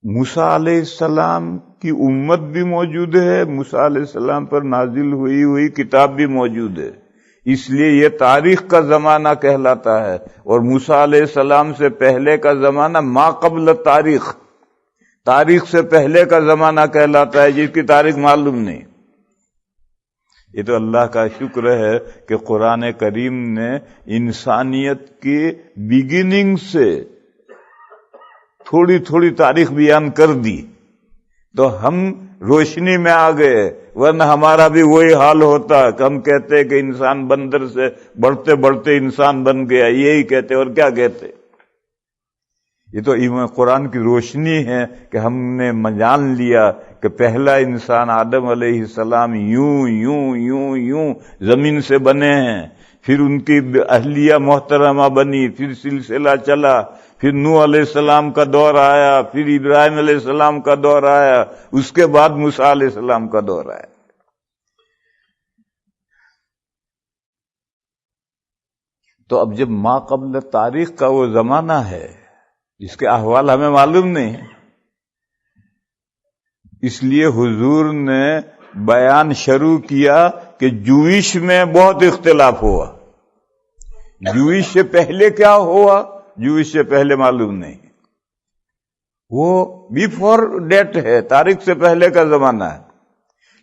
موسیٰ علیہ السلام کی امت بھی موجود ہے، موسیٰ علیہ السلام پر نازل ہوئی کتاب بھی موجود ہے. اس لیے یہ تاریخ کا زمانہ کہلاتا ہے. اور موسیٰ علیہ السلام سے پہلے کا زمانہ ما قبل تاریخ، تاریخ سے پہلے کا زمانہ کہلاتا ہے، جس کی تاریخ معلوم نہیں. یہ تو اللہ کا شکر ہے کہ قرآن کریم نے انسانیت کی بگننگ سے تھوڑی تھوڑی تاریخ بیان کر دی، تو ہم روشنی میں آ گئے. ورنہ ہمارا بھی وہی حال ہوتا کہ ہم کہتے کہ انسان بندر سے بڑھتے بڑھتے انسان بن گیا، یہی کہتے اور کیا کہتے. یہ تو قرآن کی روشنی ہے کہ ہم نے جان لیا کہ پہلا انسان آدم علیہ السلام یوں یوں یوں یوں زمین سے بنے ہیں، پھر ان کی اہلیہ محترمہ بنی، پھر سلسلہ چلا، پھر نوح علیہ السلام کا دور آیا، پھر ابراہیم علیہ السلام کا دور آیا، اس کے بعد موسیٰ علیہ السلام کا دور آیا. تو اب جب ما قبل تاریخ کا وہ زمانہ ہے جس کے احوال ہمیں معلوم نہیں، اس لیے حضور نے بیان شروع کیا کہ جوئش میں بہت اختلاف ہوا. جوئش سے پہلے کیا ہوا، جوئش سے پہلے معلوم نہیں، وہ بیفور ڈیٹ ہے، تاریخ سے پہلے کا زمانہ ہے.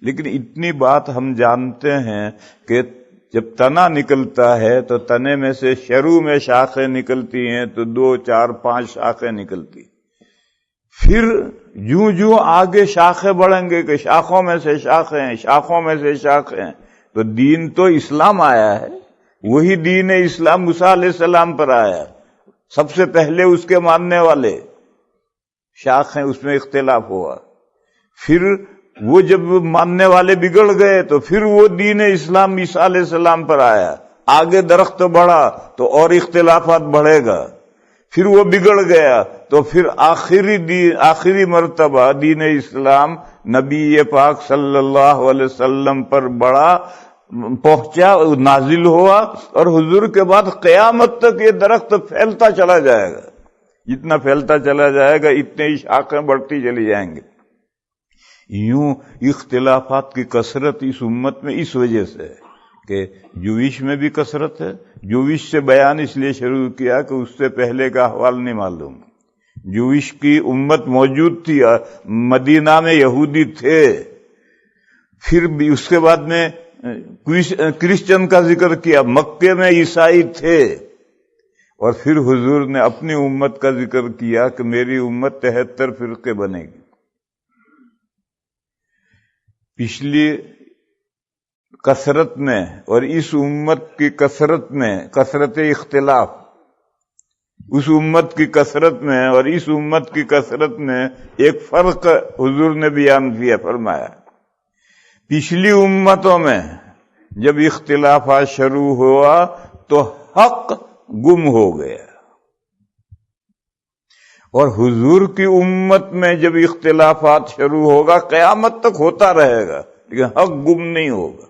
لیکن اتنی بات ہم جانتے ہیں کہ جب تنا نکلتا ہے تو تنے میں سے شروع میں شاخیں نکلتی ہیں تو 2 4 5 شاخیں نکلتی، پھر جوں جوں آگے شاخیں بڑھیں گے کہ شاخوں میں سے شاخیں، شاخوں میں سے شاخیں. تو دین تو اسلام آیا ہے، وہی دین اسلام موسیٰ علیہ السلام پر آیا، سب سے پہلے اس کے ماننے والے شاخیں، اس میں اختلاف ہوا. پھر وہ جب ماننے والے بگڑ گئے تو پھر وہ دین اسلام عیسیٰ علیہ السلام پر آیا، آگے درخت بڑھا تو اور اختلافات بڑھے گا. پھر وہ بگڑ گیا تو پھر آخری مرتبہ دین اسلام نبی پاک صلی اللہ علیہ وسلم پر بڑا پہنچا، نازل ہوا، اور حضور کے بعد قیامت تک یہ درخت پھیلتا چلا جائے گا. جتنا پھیلتا چلا جائے گا اتنے ہی شاخیں بڑھتی چلی جائیں گے. یوں اختلافات کی کثرت اس امت میں اس وجہ سے کہ جوئش میں بھی کثرت ہے. جوئش سے بیان اس لیے شروع کیا کہ اس سے پہلے کا احوال نہیں معلوم. جوئش کی امت موجود تھی، مدینہ میں یہودی تھے، پھر بھی اس کے بعد میں کرسچن کا ذکر کیا، مکے میں عیسائی تھے، اور پھر حضور نے اپنی امت کا ذکر کیا کہ میری امت 73 فرقے بنے گی. پچھلی کثرت میں اور اس امت کی کثرت میں، کثرت اختلاف، اس امت کی کثرت میں اور اس امت کی کثرت میں ایک فرق حضور نے بیان کیا، فرمایا پچھلی امتوں میں جب اختلافات شروع ہوا تو حق گم ہو گیا، اور حضور کی امت میں جب اختلافات شروع ہوگا قیامت تک ہوتا رہے گا لیکن حق گم نہیں ہوگا.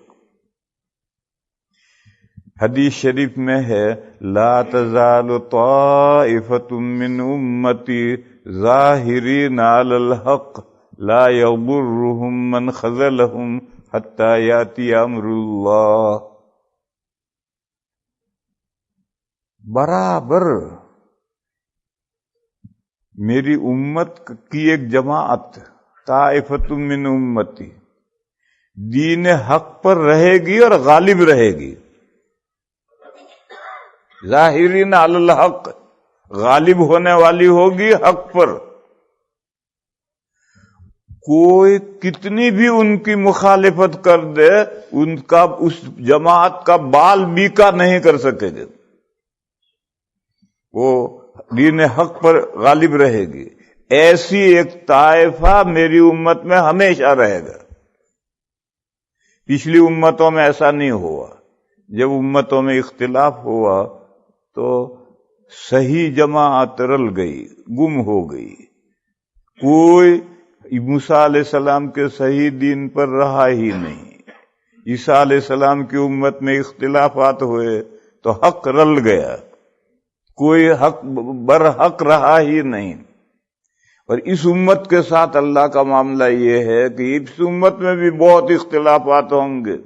حدیث شریف میں ہے لا تزال طائفۃ من امتی ظاہرین علی الحق لا یضرهم من خذلهم حتی یاتی امر اللہ. برابر میری امت کی ایک جماعت طائفۃ من امتی دین حق پر رہے گی اور غالب رہے گی. ظاہرین علی الحق، غالب ہونے والی ہوگی حق پر. کوئی کتنی بھی ان کی مخالفت کر دے، ان کا اس جماعت کا بال بیکا نہیں کر سکے گے، وہ دین حق پر غالب رہے گی. ایسی ایک طائفہ میری امت میں ہمیشہ رہے گا. پچھلی امتوں میں ایسا نہیں ہوا. جب امتوں میں اختلاف ہوا تو صحیح جماعت رل گئی، گم ہو گئی. کوئی موسیٰ علیہ السلام کے صحیح دین پر رہا ہی نہیں. عیسیٰ علیہ السلام کی امت میں اختلافات ہوئے تو حق رل گیا، کوئی حق برحق رہا ہی نہیں. اور اس امت کے ساتھ اللہ کا معاملہ یہ ہے کہ اس امت میں بھی بہت اختلافات ہوں گے،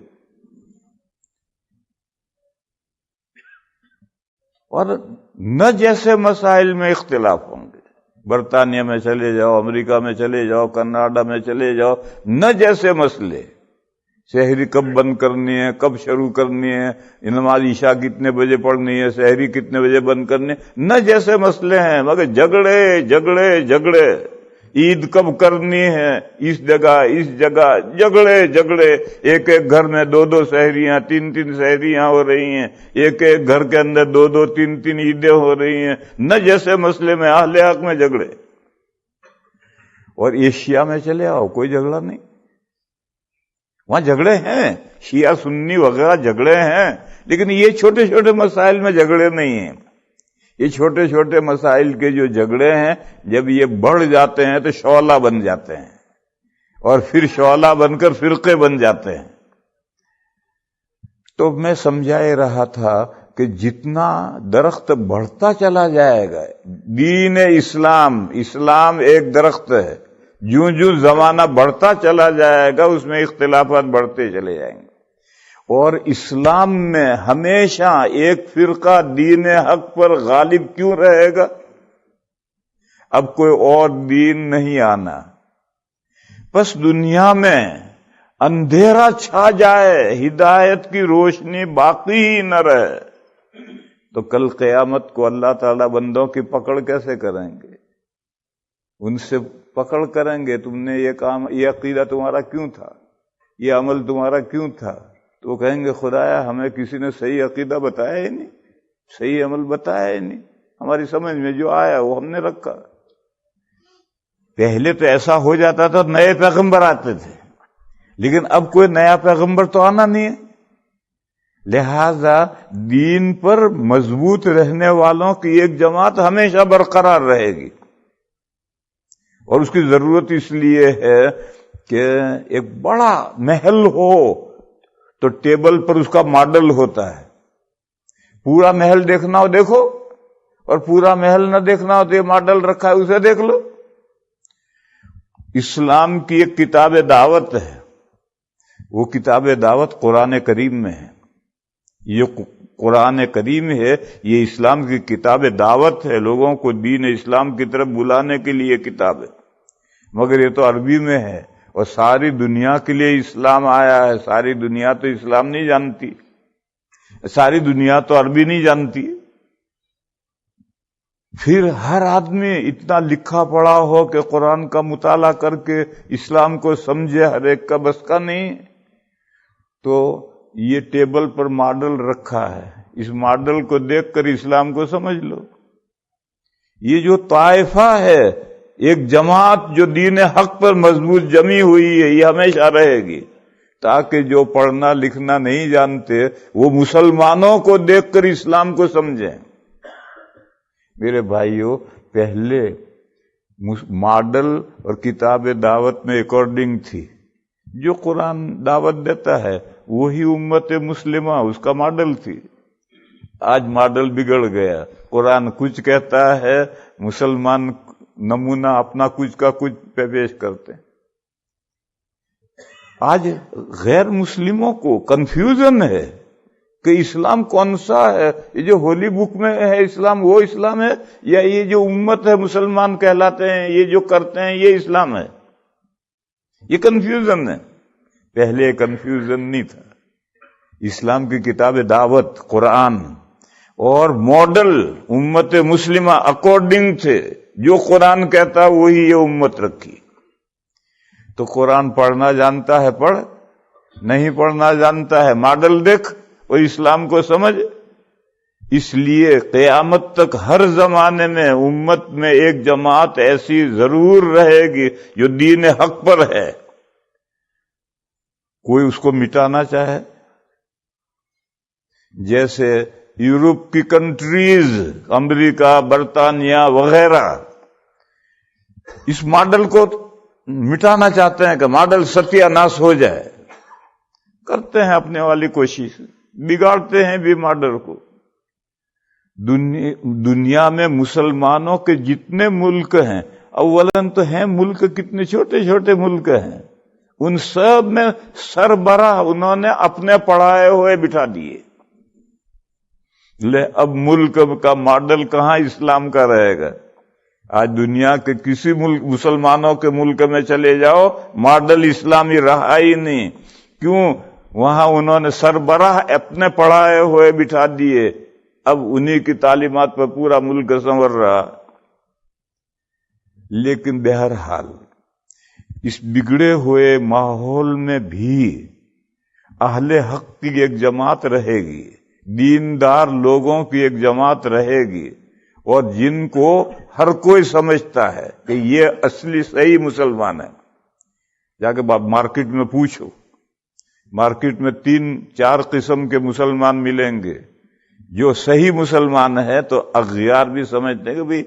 اور نہ جیسے مسائل میں اختلاف ہوں گے. برطانیہ میں چلے جاؤ، امریکہ میں چلے جاؤ، کینیڈا میں چلے جاؤ، نہ جیسے مسئلے، شہری کب بند کرنی ہے، کب شروع کرنی ہے، نماز عشاء کتنے بجے پڑھنی ہے، شہری کتنے بجے بند کرنی ہے، نہ جیسے مسئلے ہیں، مگر جھگڑے جھگڑے جھگڑے. عید کب کرنی ہے، اس جگہ جھگڑے جھگڑے. ایک ایک گھر میں 2 سحریاں، 3 سحریاں ہو رہی ہیں، ایک ایک گھر کے اندر 2 3 عیدیں ہو رہی ہیں. نہ جیسے مسئلے میں اہل حق میں جھگڑے. اور ایشیا میں چلے آؤ، کوئی جھگڑا نہیں. وہاں جھگڑے ہیں، شیعہ سنی وغیرہ جھگڑے ہیں، لیکن یہ چھوٹے چھوٹے مسائل میں جھگڑے نہیں ہیں. یہ چھوٹے چھوٹے مسائل کے جو جھگڑے ہیں جب یہ بڑھ جاتے ہیں تو شعلہ بن جاتے ہیں، اور پھر شعلہ بن کر فرقے بن جاتے ہیں. تو میں سمجھا رہا تھا کہ جتنا درخت بڑھتا چلا جائے گا، دین اسلام ایک درخت ہے، جوں جوں زمانہ بڑھتا چلا جائے گا اس میں اختلافات بڑھتے چلے جائیں گے، اور اسلام میں ہمیشہ ایک فرقہ دین حق پر غالب کیوں رہے گا؟ اب کوئی اور دین نہیں آنا، بس دنیا میں اندھیرا چھا جائے، ہدایت کی روشنی باقی ہی نہ رہے، تو کل قیامت کو اللہ تعالی بندوں کی پکڑ کیسے کریں گے؟ ان سے پکڑ کریں گے، تم نے یہ کام، یہ عقیدہ تمہارا کیوں تھا، یہ عمل تمہارا کیوں تھا؟ تو وہ کہیں گے خدایا ہمیں کسی نے صحیح عقیدہ بتایا ہی نہیں، صحیح عمل بتایا ہی نہیں، ہماری سمجھ میں جو آیا وہ ہم نے رکھا۔ پہلے تو ایسا ہو جاتا تھا، نئے پیغمبر آتے تھے، لیکن اب کوئی نیا پیغمبر تو آنا نہیں ہے، لہذا دین پر مضبوط رہنے والوں کی ایک جماعت ہمیشہ برقرار رہے گی، اور اس کی ضرورت اس لیے ہے کہ ایک بڑا محل ہو تو ٹیبل پر اس کا ماڈل ہوتا ہے، پورا محل دیکھنا ہو دیکھو، اور پورا محل نہ دیکھنا ہو تو یہ ماڈل رکھا ہے اسے دیکھ لو۔ اسلام کی ایک کتاب دعوت ہے، وہ کتاب دعوت قرآن کریم میں ہے، یہ قرآن کریم ہے، یہ اسلام کی کتاب دعوت ہے، لوگوں کو دین اسلام کی طرف بلانے کے لیے کتاب ہے، مگر یہ تو عربی میں ہے، اور ساری دنیا کے لیے اسلام آیا ہے، ساری دنیا تو اسلام نہیں جانتی، ساری دنیا تو عربی نہیں جانتی، پھر ہر آدمی اتنا لکھا پڑھا ہو کہ قرآن کا مطالعہ کر کے اسلام کو سمجھے، ہر ایک کا بس کا نہیں، تو یہ ٹیبل پر ماڈل رکھا ہے، اس ماڈل کو دیکھ کر اسلام کو سمجھ لو۔ یہ جو طائفہ ہے، ایک جماعت جو دین حق پر مضبوط جمی ہوئی ہے، یہ ہمیشہ رہے گی، تاکہ جو پڑھنا لکھنا نہیں جانتے وہ مسلمانوں کو دیکھ کر اسلام کو سمجھیں۔ میرے بھائیوں، پہلے ماڈل اور کتاب دعوت میں اکارڈنگ تھی، جو قرآن دعوت دیتا ہے وہی امت مسلمہ اس کا ماڈل تھی۔ آج ماڈل بگڑ گیا، قرآن کچھ کہتا ہے، مسلمان نمونہ اپنا کچھ کا کچھ پیش کرتے ہیں۔ آج غیر مسلموں کو کنفیوژن ہے کہ اسلام کون سا ہے، یہ جو ہولی بک میں ہے اسلام وہ اسلام ہے، یا یہ جو امت ہے مسلمان کہلاتے ہیں یہ جو کرتے ہیں یہ اسلام ہے؟ یہ کنفیوژن ہے، پہلے کنفیوژن نہیں تھا۔ اسلام کی کتاب دعوت قرآن اور ماڈل امت مسلمہ اکارڈنگ تھے، جو قرآن کہتا وہی یہ امت رکھی۔ تو قرآن پڑھنا جانتا ہے پڑھ، نہیں پڑھنا جانتا ہے ماڈل دیکھ اور اسلام کو سمجھ۔ اس لیے قیامت تک ہر زمانے میں امت میں ایک جماعت ایسی ضرور رہے گی جو دین حق پر ہے، کوئی اس کو مٹانا چاہے۔ جیسے یورپ کی کنٹریز، امریکہ، برطانیہ وغیرہ اس ماڈل کو مٹانا چاہتے ہیں کہ ماڈل ستیہ ناش ہو جائے، کرتے ہیں اپنے والی کوشش، بگاڑتے ہیں بھی ماڈل کو۔ دنیا میں مسلمانوں کے جتنے ملک ہیں، اولاً تو ہیں ملک کتنے چھوٹے چھوٹے ملک ہیں، ان سب میں سربراہ انہوں نے اپنے پڑھائے ہوئے بٹھا دیے۔ لے اب ملک کا ماڈل کہاں اسلام کا رہے گا؟ آج دنیا کے کسی ملک، مسلمانوں کے ملک میں چلے جاؤ، ماڈل اسلامی رہا ہی نہیں۔ کیوں؟ وہاں انہوں نے سربراہ اپنے پڑھائے ہوئے بٹھا دیے، اب انہی کی تعلیمات پر پورا ملک سنور رہا۔ لیکن بہرحال اس بگڑے ہوئے ماحول میں بھی اہل حق کی ایک جماعت رہے گی، دیندار لوگوں کی ایک جماعت رہے گی، اور جن کو ہر کوئی سمجھتا ہے کہ یہ اصلی صحیح مسلمان ہے۔ جا کے مارکیٹ میں پوچھو، مارکیٹ میں 3-4 قسم کے مسلمان ملیں گے۔ جو صحیح مسلمان ہے تو اغیار بھی سمجھتے ہیں کہ بھئی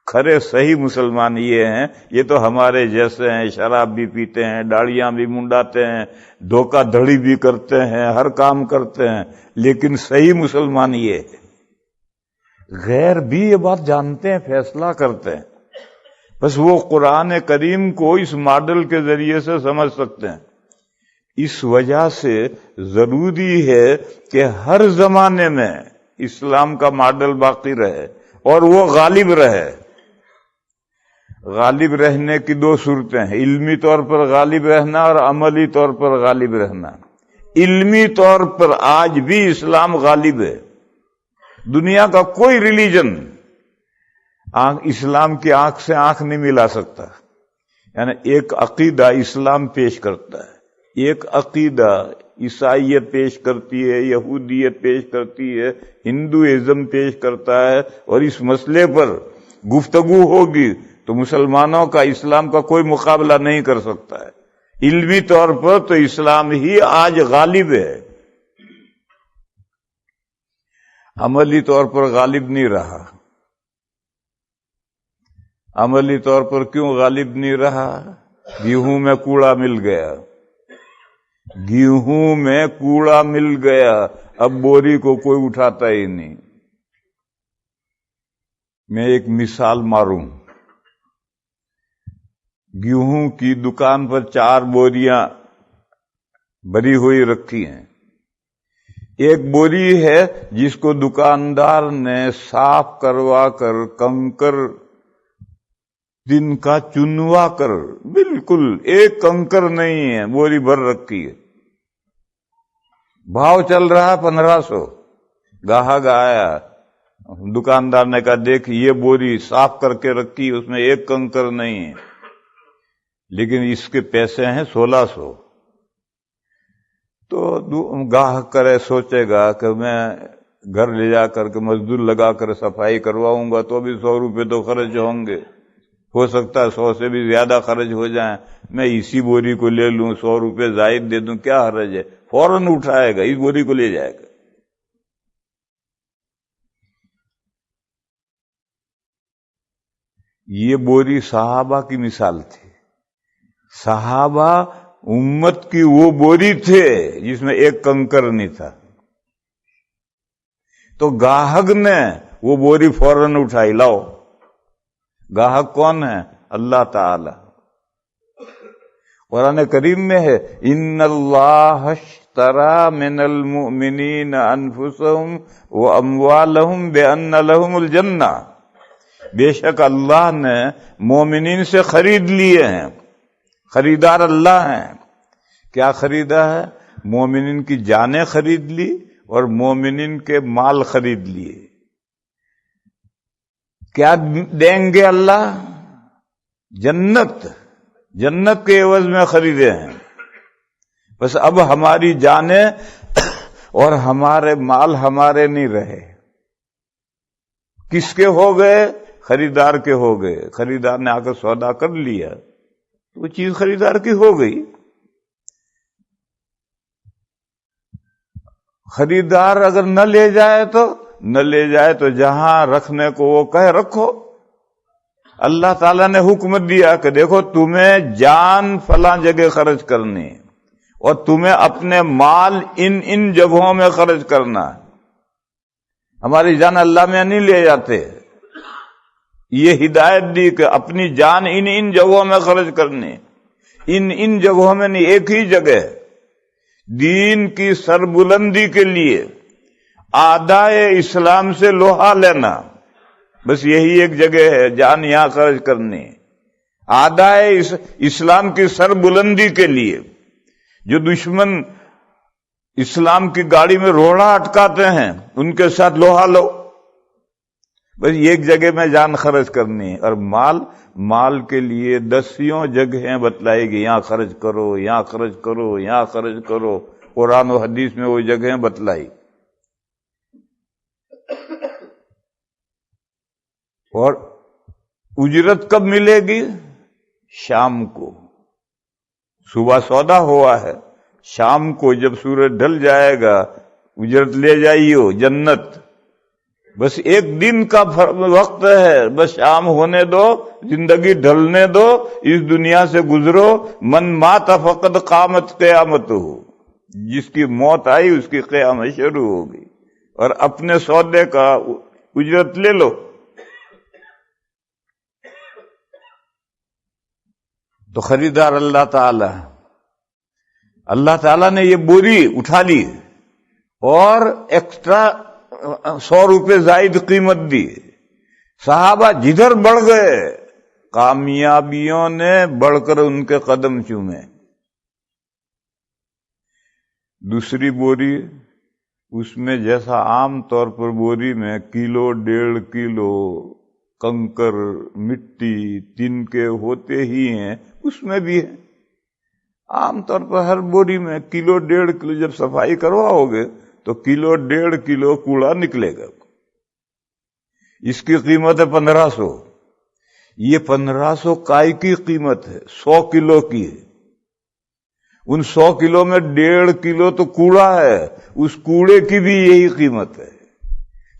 کھرے صحیح مسلمان یہ ہیں، یہ تو ہمارے جیسے ہیں، شراب بھی پیتے ہیں، داڑیاں بھی منڈاتے ہیں، دھوکہ دھڑی بھی کرتے ہیں، ہر کام کرتے ہیں، لیکن صحیح مسلمان یہ ہے۔ غیر بھی یہ بات جانتے ہیں، فیصلہ کرتے ہیں، بس وہ قرآن کریم کو اس ماڈل کے ذریعے سے سمجھ سکتے ہیں۔ اس وجہ سے ضروری ہے کہ ہر زمانے میں اسلام کا ماڈل باقی رہے اور وہ غالب رہے۔ غالب رہنے کی دو صورتیں ہیں، علمی طور پر غالب رہنا اور عملی طور پر غالب رہنا۔ علمی طور پر آج بھی اسلام غالب ہے، دنیا کا کوئی ریلیجن اسلام کی آنکھ سے آنکھ نہیں ملا سکتا۔ یعنی ایک عقیدہ اسلام پیش کرتا ہے، ایک عقیدہ عیسائیت پیش کرتی ہے، یہودیت پیش کرتی ہے، ہندوازم پیش کرتا ہے، اور اس مسئلے پر گفتگو ہوگی تو مسلمانوں کا اسلام کا کوئی مقابلہ نہیں کر سکتا ہے۔ علمی طور پر تو اسلام ہی آج غالب ہے، عملی طور پر غالب نہیں رہا۔ عملی طور پر کیوں غالب نہیں رہا؟ گیہوں میں کوڑا مل گیا، گیہوں میں کوڑا مل گیا، اب بوری کو کوئی اٹھاتا ہی نہیں۔ میں ایک مثال ماروں، گیہوں کی دکان پر 4 بوریاں بھری ہوئی رکھی ہیں۔ ایک بوری ہے جس کو دکاندار نے صاف کروا کر کنکر دن کا چنوا کر، بالکل ایک کنکر نہیں ہے، بوری بھر رکھی ہے، بھاؤ چل رہا 1500۔ گاہک آیا، دکاندار نے کہا دیکھ یہ بوری صاف کر کے رکھی، اس میں ایک کنکر نہیں ہے، لیکن اس کے پیسے ہیں 1600۔ تو گاہک کرے سوچے گا کہ میں گھر لے جا کر کے مزدور لگا کر صفائی کرواؤں گا تو بھی 100 روپے تو خرچ ہوں گے، ہو سکتا ہے 100 سے بھی زیادہ خرچ ہو جائیں، میں اسی بوری کو لے لوں، 100 روپے زائد دے دوں، کیا حرج ہے؟ فوراً اٹھائے گا، اس بوری کو لے جائے گا۔ یہ بوری صحابہ کی مثال تھی۔ صحابہ امت کی وہ بوری تھے جس میں ایک کنکر نہیں تھا، تو گاہک نے وہ بوری فوراً اٹھائی، لاؤ۔ گاہک کون ہے؟ اللہ تعالی۔ قرآن کریم میں ہے ان اللہ اشتری من المؤمنین انفسهم واموالهم بان لهم الجنہ، بے شک اللہ نے مومنین سے خرید لیے ہیں، خریدار اللہ ہیں۔ کیا خریدا ہے؟ مومنین کی جانیں خرید لی اور مومنین کے مال خرید لیے۔ کیا دیں گے اللہ؟ جنت، جنت کے عوض میں خریدے ہیں۔ بس اب ہماری جانیں اور ہمارے مال ہمارے نہیں رہے، کس کے ہو گئے؟ خریدار کے ہو گئے۔ خریدار نے آ کر سودا کر لیا، وہ چیز خریدار کی ہو گئی۔ خریدار اگر نہ لے جائے تو جہاں رکھنے کو وہ کہے رکھو۔ اللہ تعالیٰ نے حکم دیا کہ دیکھو تمہیں جان فلاں جگہ خرچ کرنی ہے اور تمہیں اپنے مال ان جگہوں میں خرچ کرنا ہے۔ ہماری جان اللہ میں نہیں لے جاتے، یہ ہدایت دی کہ اپنی جان ان جگہوں میں خرچ کرنی، ان جگہوں میں نہیں، ایک ہی جگہ دین کی سربلندی کے لیے اعدائے اسلام سے لوہا لینا، بس یہی ایک جگہ ہے جان یہاں خرچ کرنی۔ اعدائے اسلام کی سربلندی کے لیے جو دشمن اسلام کی گاڑی میں روڑا اٹکاتے ہیں ان کے ساتھ لوہا لو، بس ایک جگہ میں جان خرچ کرنی ہے۔ اور مال کے لیے 10 جگہیں بتلائی گئی، یہاں خرچ کرو، یہاں خرچ کرو، یہاں خرچ کرو، قرآن و حدیث میں وہ جگہیں بتلائی۔ اور اجرت کب ملے گی؟ شام کو۔ صبح سودا ہوا ہے، شام کو جب سورج ڈھل جائے گا اجرت لے جائیو جنت، بس ایک دن کا وقت ہے، بس شام ہونے دو، زندگی ڈھلنے دو، اس دنیا سے گزرو۔ من مات فقد قامت قیامت ہو، جس کی موت آئی اس کی قیامت شروع ہوگی، اور اپنے سودے کا اجرت لے لو۔ تو خریدار اللہ تعالی، اللہ تعالیٰ نے یہ بوری اٹھا لی اور ایکسٹرا 100 روپے زائد قیمت دی۔ صحابہ جدھر بڑھ گئے، کامیابیوں نے بڑھ کر ان کے قدم چومے۔ دوسری بوری، اس میں جیسا عام طور پر بوری میں کلو 1.5 کلو کنکر مٹی تن کے ہوتے ہی ہیں، اس میں بھی ہے۔ عام طور پر ہر بوری میں کلو 1.5 کلو جب صفائی کرواؤ گے تو کلو 1.5 کلو کوڑا نکلے گا۔ اس کی قیمت ہے 1500۔ یہ 1500 کائی کی قیمت ہے، 100 کلو کی ہے۔ ان 100 کلو میں 1.5 کلو تو کوڑا ہے، اس کوڑے کی بھی یہی قیمت ہے۔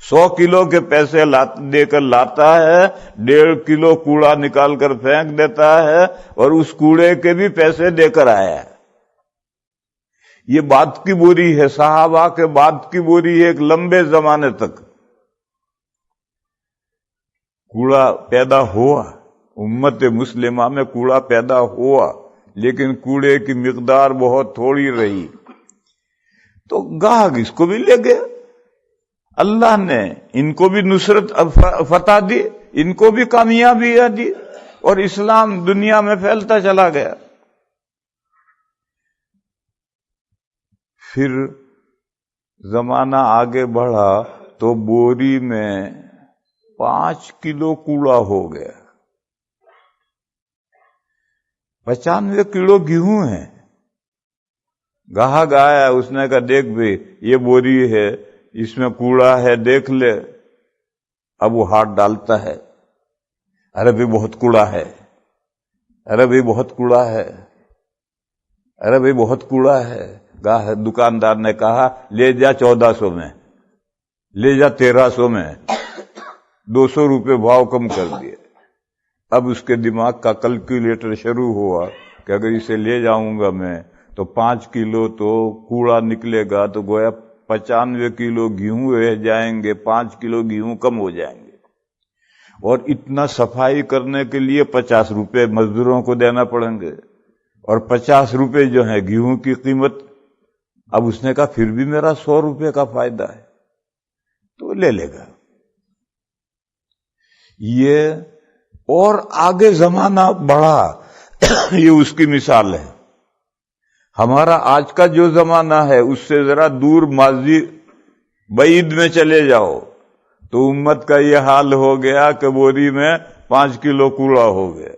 100 کلو کے پیسے دے کر لاتا ہے، 1.5 کلو کوڑا نکال کر پھینک دیتا ہے، اور اس کوڑے کے بھی پیسے دے کر آیا ہے۔ یہ بات کی بوری ہے، صحابہ کے بات کی بوری ہے۔ ایک لمبے زمانے تک کوڑا پیدا ہوا، امت مسلمہ میں کوڑا پیدا ہوا، لیکن کوڑے کی مقدار بہت تھوڑی رہی، تو گاہک اس کو بھی لے گئے۔ اللہ نے ان کو بھی نصرت فتح دی، ان کو بھی کامیابیاں دی، اور اسلام دنیا میں پھیلتا چلا گیا۔ پھر زمانہ آگے بڑھا تو بوری میں 5 کلو کوڑا ہو گیا۔ 95 کلو گیہوں ہے۔ گاہک آیا، اس نے کہا دیکھ بھائی یہ بوری ہے، اس میں کوڑا ہے، دیکھ لے۔ اب وہ ہاتھ ڈالتا ہے، ارے بھی بہت کوڑا ہے، ارے بھی بہت کوڑا ہے، ارے بھی بہت کوڑا ہے۔ دکاندار نے کہا لے جا 1400 میں، لے جا 1300 میں، 200 روپے بھاؤ کم کر دیے۔ اب اس کے دماغ کا کیلکولیٹر شروع ہوا کہ اگر اسے لے جاؤں گا میں تو 5 کلو تو کوڑا نکلے گا، تو گویا 95 کلو گیہوں رہ جائیں گے، 5 کلو گیہوں کم ہو جائیں گے، اور اتنا صفائی کرنے کے لیے 50 روپے مزدوروں کو دینا پڑیں گے، اور 50 روپے جو ہیں گیہوں کی قیمت۔ اب اس نے کہا پھر بھی میرا 100 روپے کا فائدہ ہے، تو لے لے گا۔ یہ اور آگے زمانہ بڑھا، یہ اس کی مثال ہے۔ ہمارا آج کا جو زمانہ ہے اس سے ذرا دور ماضی بعید میں چلے جاؤ تو امت کا یہ حال ہو گیا کہ بوری میں 5 کلو کوڑا ہو گیا۔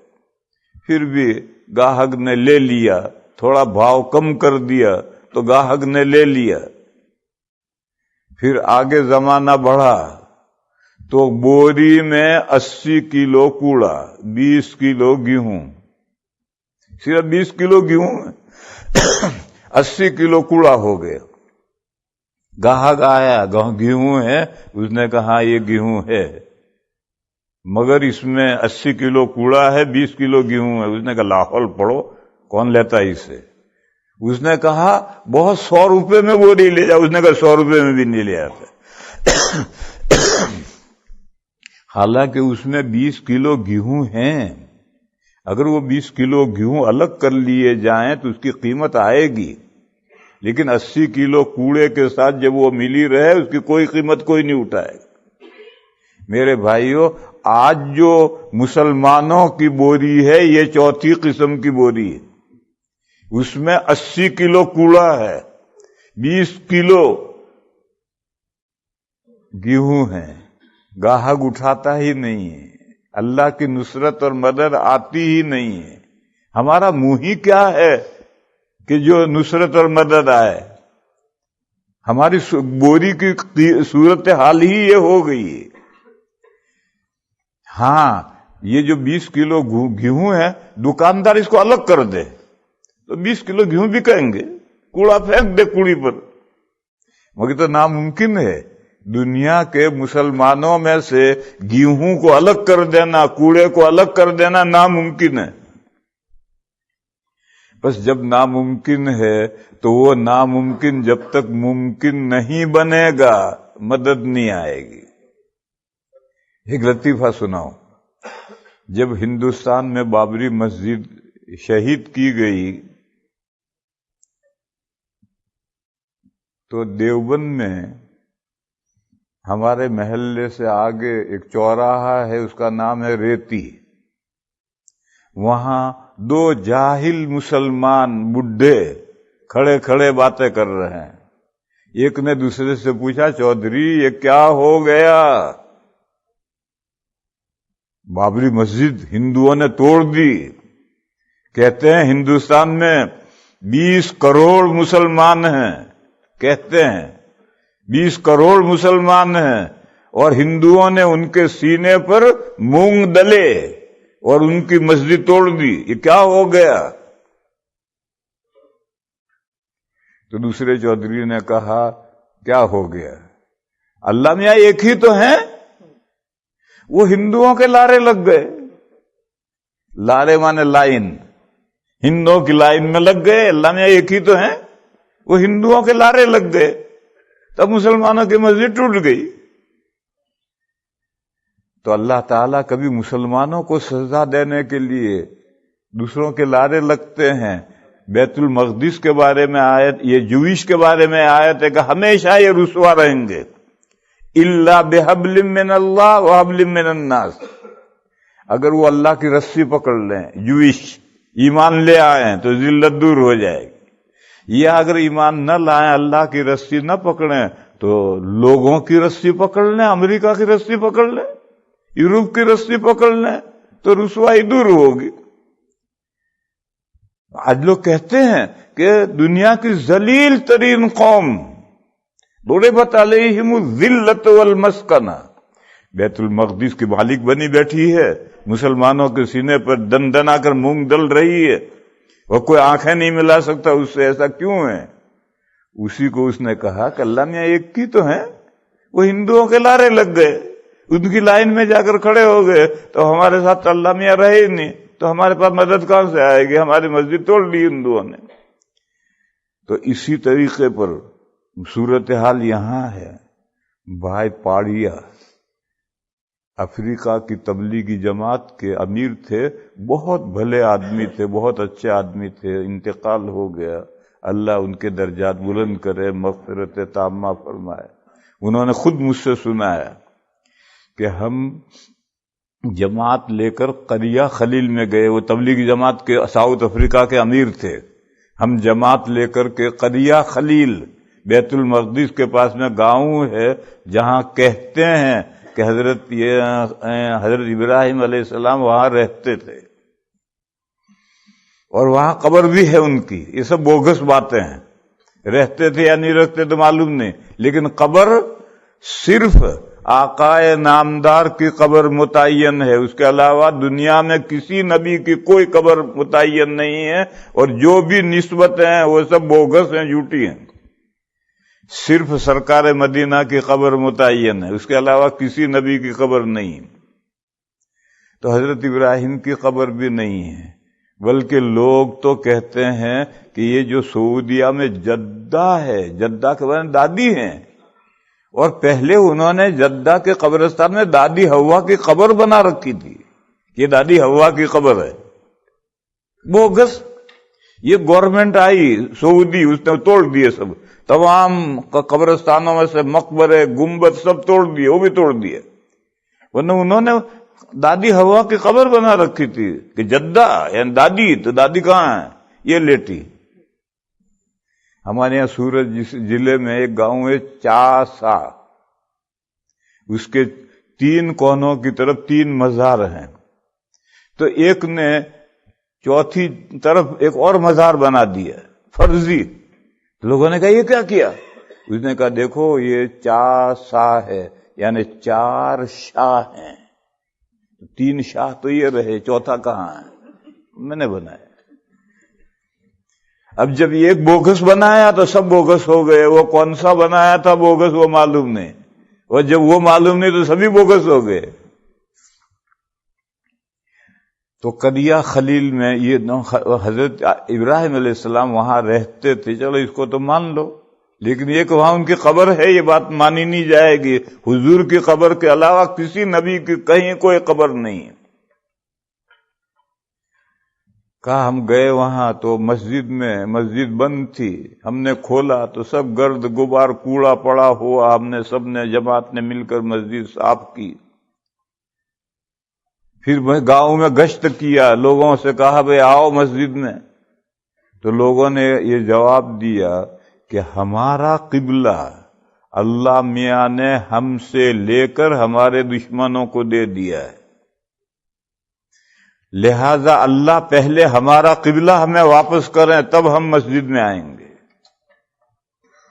پھر بھی گاہک نے لے لیا، تھوڑا بھاؤ کم کر دیا تو گاہک نے لے لیا۔ پھر آگے زمانہ بڑھا تو بوری میں 80 کلو کوڑا، 20 کلو گیہوں، صرف 20 کلو گیہوں 80 کلو کوڑا ہو گیا۔ گاہک آیا، گیہوں ہے، اس نے کہا یہ گیہوں ہے، مگر اس میں 80 کلو کوڑا ہے، 20 کلو گیہوں ہے۔ اس نے کہا لاحول پڑھو، کون لیتا ہے اسے؟ اس نے کہا بہت 100 روپے میں وہ نہیں لے جا۔ اس نے کہا 100 روپے میں بھی نہیں لے آتا۔ حالانکہ اس میں 20 کلو گیہوں ہیں، اگر وہ 20 کلو گیہوں الگ کر لیے جائیں تو اس کی قیمت آئے گی، لیکن 80 کلو کوڑے کے ساتھ جب وہ ملی رہے اس کی کوئی قیمت کوئی نہیں اٹھائے گا۔ میرے بھائیو، آج جو مسلمانوں کی بوری ہے یہ 4تھی قسم کی بوری ہے، اس میں 80 کلو کوڑا ہے، 20 کلو گیہوں ہیں، گاہک اٹھاتا ہی نہیں ہے، اللہ کی نصرت اور مدد آتی ہی نہیں ہے۔ ہمارا منہ ہی کیا ہے کہ جو نصرت اور مدد آئے؟ ہماری بوری کی صورت حال ہی یہ ہو گئی ہے۔ ہاں، یہ جو 20 کلو گیہوں ہے، دکاندار اس کو الگ کر دے تو 20 کلو گیہوں بھی کہیں گے، کوڑا پھینک دے کوڑی پر، مگر تو ناممکن ہے۔ دنیا کے مسلمانوں میں سے گیہوں کو الگ کر دینا، کوڑے کو الگ کر دینا ناممکن ہے. بس جب ناممکن ہے تو وہ ناممکن جب تک ممکن نہیں بنے گا مدد نہیں آئے گی. ایک لطیفہ سناؤ. جب ہندوستان میں بابری مسجد شہید کی گئی تو دیوبند میں ہمارے محلے سے آگے ایک چوراہا ہے، اس کا نام ہے ریتی. وہاں دو جاہل مسلمان بڈھے کھڑے کھڑے باتیں کر رہے ہیں. ایک نے دوسرے سے پوچھا، چودھری یہ کیا ہو گیا؟ بابری مسجد ہندوؤں نے توڑ دی. کہتے ہیں ہندوستان میں 20 کروڑ مسلمان ہیں. کہتے ہیں 20 کروڑ مسلمان ہیں اور ہندوؤں نے ان کے سینے پر مونگ ڈلے اور ان کی مسجد توڑ دی. یہ کیا ہو گیا؟ تو دوسرے چودھری نے کہا، کیا ہو گیا؟ اللہ میاں ایک ہی تو ہیں. وہ ہندوؤں کے لارے لگ گئے. لارے مانے لائن، ہندوؤں کی لائن میں لگ گئے. اللہ میاں ایک ہی تو ہیں، وہ ہندوؤں کے لارے لگ گئے. تب مسلمانوں کی مسجد ٹوٹ گئی. تو اللہ تعالیٰ کبھی مسلمانوں کو سزا دینے کے لیے دوسروں کے لارے لگتے ہیں. بیت المقدس کے بارے میں آیت، یہ جویش کے بارے میں آیت ہے کہ ہمیشہ یہ رسوا رہیں گے. الا بحبل من اللہ وحبل من الناس. اگر وہ اللہ کی رسی پکڑ لیں، جویش ایمان لے آئیں تو ذلت دور ہو جائے گی. یا اگر ایمان نہ لائیں، اللہ کی رسی نہ پکڑیں تو لوگوں کی رسی پکڑ لیں، امریکہ کی رسی پکڑ لیں، یورپ کی رسی پکڑ لیں تو رسوائی دور ہوگی. آج لوگ کہتے ہیں کہ دنیا کی ذلیل ترین قوم ضربت علیہم الذلۃ والمسکنہ بیت المقدس کی مالک بنی بیٹھی ہے، مسلمانوں کے سینے پر دن دن آ کر مونگ ڈل رہی ہے اور کوئی آنکھیں نہیں ملا سکتا اس سے. ایسا کیوں ہے؟ اسی کو اس نے کہا کہ اللہ میاں ایک ہی تو ہیں. وہ ہندوؤں کے لارے لگ گئے، ان کی لائن میں جا کر کھڑے ہو گئے تو ہمارے ساتھ اللہ میاں رہے ہی نہیں، تو ہمارے پاس مدد کہاں سے آئے گی؟ ہماری مسجد توڑ لی ہندوؤں نے. تو اسی طریقے پر صورتحال یہاں ہے. بھائی پاڑیا افریقہ کی تبلیغی جماعت کے امیر تھے، بہت بھلے آدمی تھے، بہت اچھے آدمی تھے. انتقال ہو گیا، اللہ ان کے درجات بلند کرے، مغفرت تامہ فرمائے. انہوں نے خود مجھ سے سنایا کہ ہم جماعت لے کر قریہ خلیل میں گئے. وہ تبلیغی جماعت کے ساؤتھ افریقہ کے امیر تھے. ہم جماعت لے کر کے قریہ خلیل بیت المقدس کے پاس میں گاؤں ہے جہاں کہتے ہیں کہ حضرت ابراہیم علیہ السلام وہاں رہتے تھے اور وہاں قبر بھی ہے ان کی. یہ سب بوگس باتیں ہیں. رہتے تھے یا نہیں رہتے تو معلوم نہیں، لیکن قبر صرف آقائے نامدار کی قبر متعین ہے. اس کے علاوہ دنیا میں کسی نبی کی کوئی قبر متعین نہیں ہے، اور جو بھی نسبتیں ہیں وہ سب بوگس ہیں، جھوٹی ہیں. صرف سرکار مدینہ کی قبر متعین ہے، اس کے علاوہ کسی نبی کی قبر نہیں. تو حضرت ابراہیم کی قبر بھی نہیں ہے، بلکہ لوگ تو کہتے ہیں کہ یہ جو سعودیہ میں جدہ ہے، جدہ کے بارے میں دادی ہیں، اور پہلے انہوں نے جدہ کے قبرستان میں دادی حوا کی قبر بنا رکھی تھی. یہ دادی حوا کی قبر ہے. بوگس. یہ گورنمنٹ آئی سعودی، اس نے توڑ دیے سب، تمام قبرستانوں میں سے مقبرے گنبد سب توڑ دیے، وہ بھی توڑ دیے. ورنہ انہوں نے دادی حوا کی قبر بنا رکھی تھی کہ جدہ یعنی دادی. تو دادی کہاں ہے؟ یہ لیٹی. ہمارے یہاں سورج ضلع میں ایک گاؤں ہے چاسا، اس کے 3 کونوں کی طرف 3 مزار ہیں. تو ایک نے چوتھی طرف ایک اور مزار بنا دیا فرضی. لوگوں نے کہا یہ کیا کیا؟ اس نے کہا دیکھو یہ چاسا ہے، یعنی 4 شاہ ہیں، 3 شاہ تو یہ رہے، چوتھا کہاں ہے؟ میں نے بنایا. اب جب ایک بوگس بنایا تو سب بوگس ہو گئے. وہ کون سا بنایا تھا بوگس وہ معلوم نہیں. اور جب وہ معلوم نہیں تو سبھی بوگس ہو گئے. تو قریہ خلیل میں یہ حضرت ابراہیم علیہ السلام وہاں رہتے تھے، چلو اس کو تو مان لو، لیکن یہ کہ وہاں ان کی قبر ہے یہ بات مانی نہیں جائے گی. حضور کی قبر کے علاوہ کسی نبی کی کہیں کوئی قبر نہیں ہے. کہا ہم گئے وہاں تو مسجد بند تھی، ہم نے کھولا تو سب گرد غبار کوڑا پڑا ہوا، ہم نے سب نے جماعت نے مل کر مسجد صاف کی. پھر میں گاؤں میں گشت کیا، لوگوں سے کہا بھئی آؤ مسجد میں، تو لوگوں نے یہ جواب دیا کہ ہمارا قبلہ اللہ میاں نے ہم سے لے کر ہمارے دشمنوں کو دے دیا ہے، لہذا اللہ پہلے ہمارا قبلہ ہمیں واپس کریں تب ہم مسجد میں آئیں گے.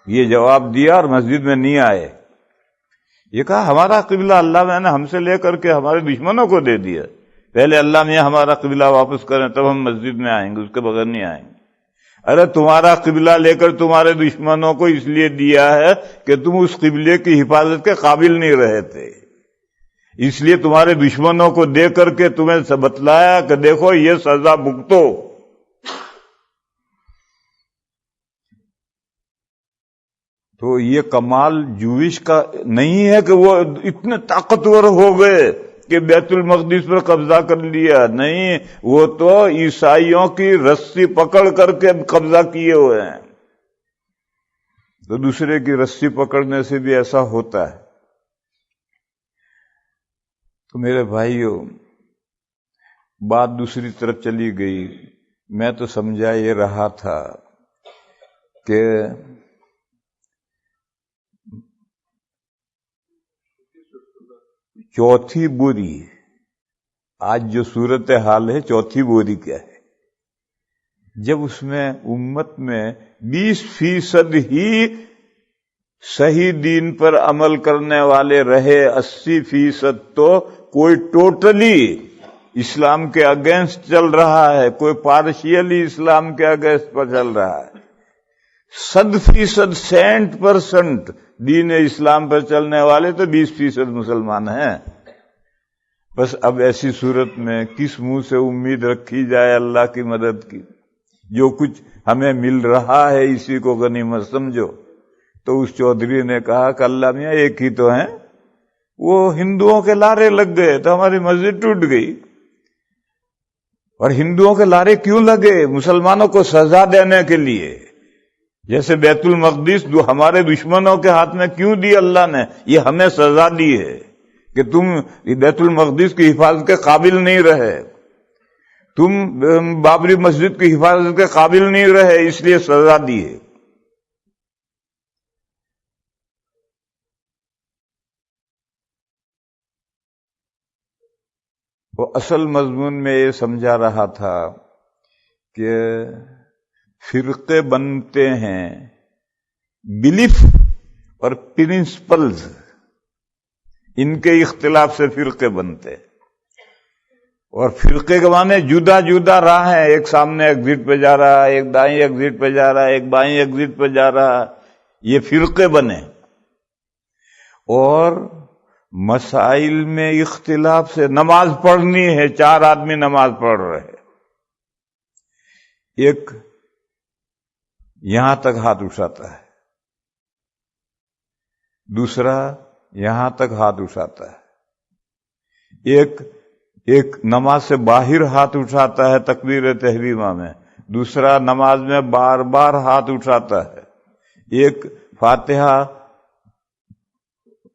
یہ جواب دیا اور مسجد میں نہیں آئے. یہ کہا ہمارا قبلہ اللہ میں نے ہم سے لے کر کے ہمارے دشمنوں کو دے دیا، پہلے اللہ میں ہمارا قبلہ واپس کریں تب ہم مسجد میں آئیں گے، اس کے بغیر نہیں آئیں گے. ارے تمہارا قبلہ لے کر تمہارے دشمنوں کو اس لیے دیا ہے کہ تم اس قبلے کی حفاظت کے قابل نہیں رہے تھے، اس لیے تمہارے دشمنوں کو دے کر کے تمہیں بتلایا کہ دیکھو یہ سزا بھگتو. تو یہ کمال جوئش کا نہیں ہے کہ وہ اتنے طاقتور ہو گئے کہ بیت المقدس پر قبضہ کر لیا، نہیں، وہ تو عیسائیوں کی رسی پکڑ کر کے قبضہ کیے ہوئے ہیں. تو دوسرے کی رسی پکڑنے سے بھی ایسا ہوتا ہے. تو میرے بھائیو، بات دوسری طرف چلی گئی. میں تو سمجھا یہ رہا تھا کہ چوتھی بوری، آج جو صورتحال ہے چوتھی بوری کیا ہے؟ جب اس میں امت میں 20% ہی صحیح دین پر عمل کرنے والے رہے، 80% تو کوئی ٹوٹلی اسلام کے اگینسٹ چل رہا ہے، کوئی پارشیلی اسلام کے اگینسٹ پر چل رہا ہے. 100% دین اسلام پر چلنے والے تو 20% مسلمان ہیں. بس اب ایسی صورت میں کس منہ سے امید رکھی جائے اللہ کی مدد کی؟ جو کچھ ہمیں مل رہا ہے اسی کو غنیمت سمجھو. تو اس چودھری نے کہا کہ اللہ میاں ایک ہی تو ہیں، وہ ہندوؤں کے لارے لگ گئے تو ہماری مسجد ٹوٹ گئی. اور ہندوؤں کے لارے کیوں لگے؟ مسلمانوں کو سزا دینے کے لیے. جیسے بیت المقدس جو ہمارے دشمنوں کے ہاتھ میں کیوں دی اللہ نے؟ یہ ہمیں سزا دی ہے کہ تم بیت المقدس کی حفاظت کے قابل نہیں رہے، تم بابری مسجد کی حفاظت کے قابل نہیں رہے، اس لیے سزا دی ہے. وہ اصل مضمون میں یہ سمجھا رہا تھا کہ فرقے بنتے ہیں بلیف اور پرنسپلز، ان کے اختلاف سے فرقے بنتے. اور فرقے کے معنی جدا جدا راہ ہیں، ایک سامنے ایگزٹ پہ جا رہا ہے، ایک دائیں ایگزٹ پہ جا رہا ہے، ایک بائیں ایگزٹ پہ جا رہا ہے، یہ فرقے بنے. اور مسائل میں اختلاف سے نماز پڑھنی ہے، 4 آدمی نماز پڑھ رہے، ایک یہاں تک ہاتھ اٹھاتا ہے، دوسرا یہاں تک ہاتھ اٹھاتا ہے، ایک نماز سے باہر ہاتھ اٹھاتا ہے تکبیر تحریمہ میں، دوسرا نماز میں بار بار ہاتھ اٹھاتا ہے، ایک فاتحہ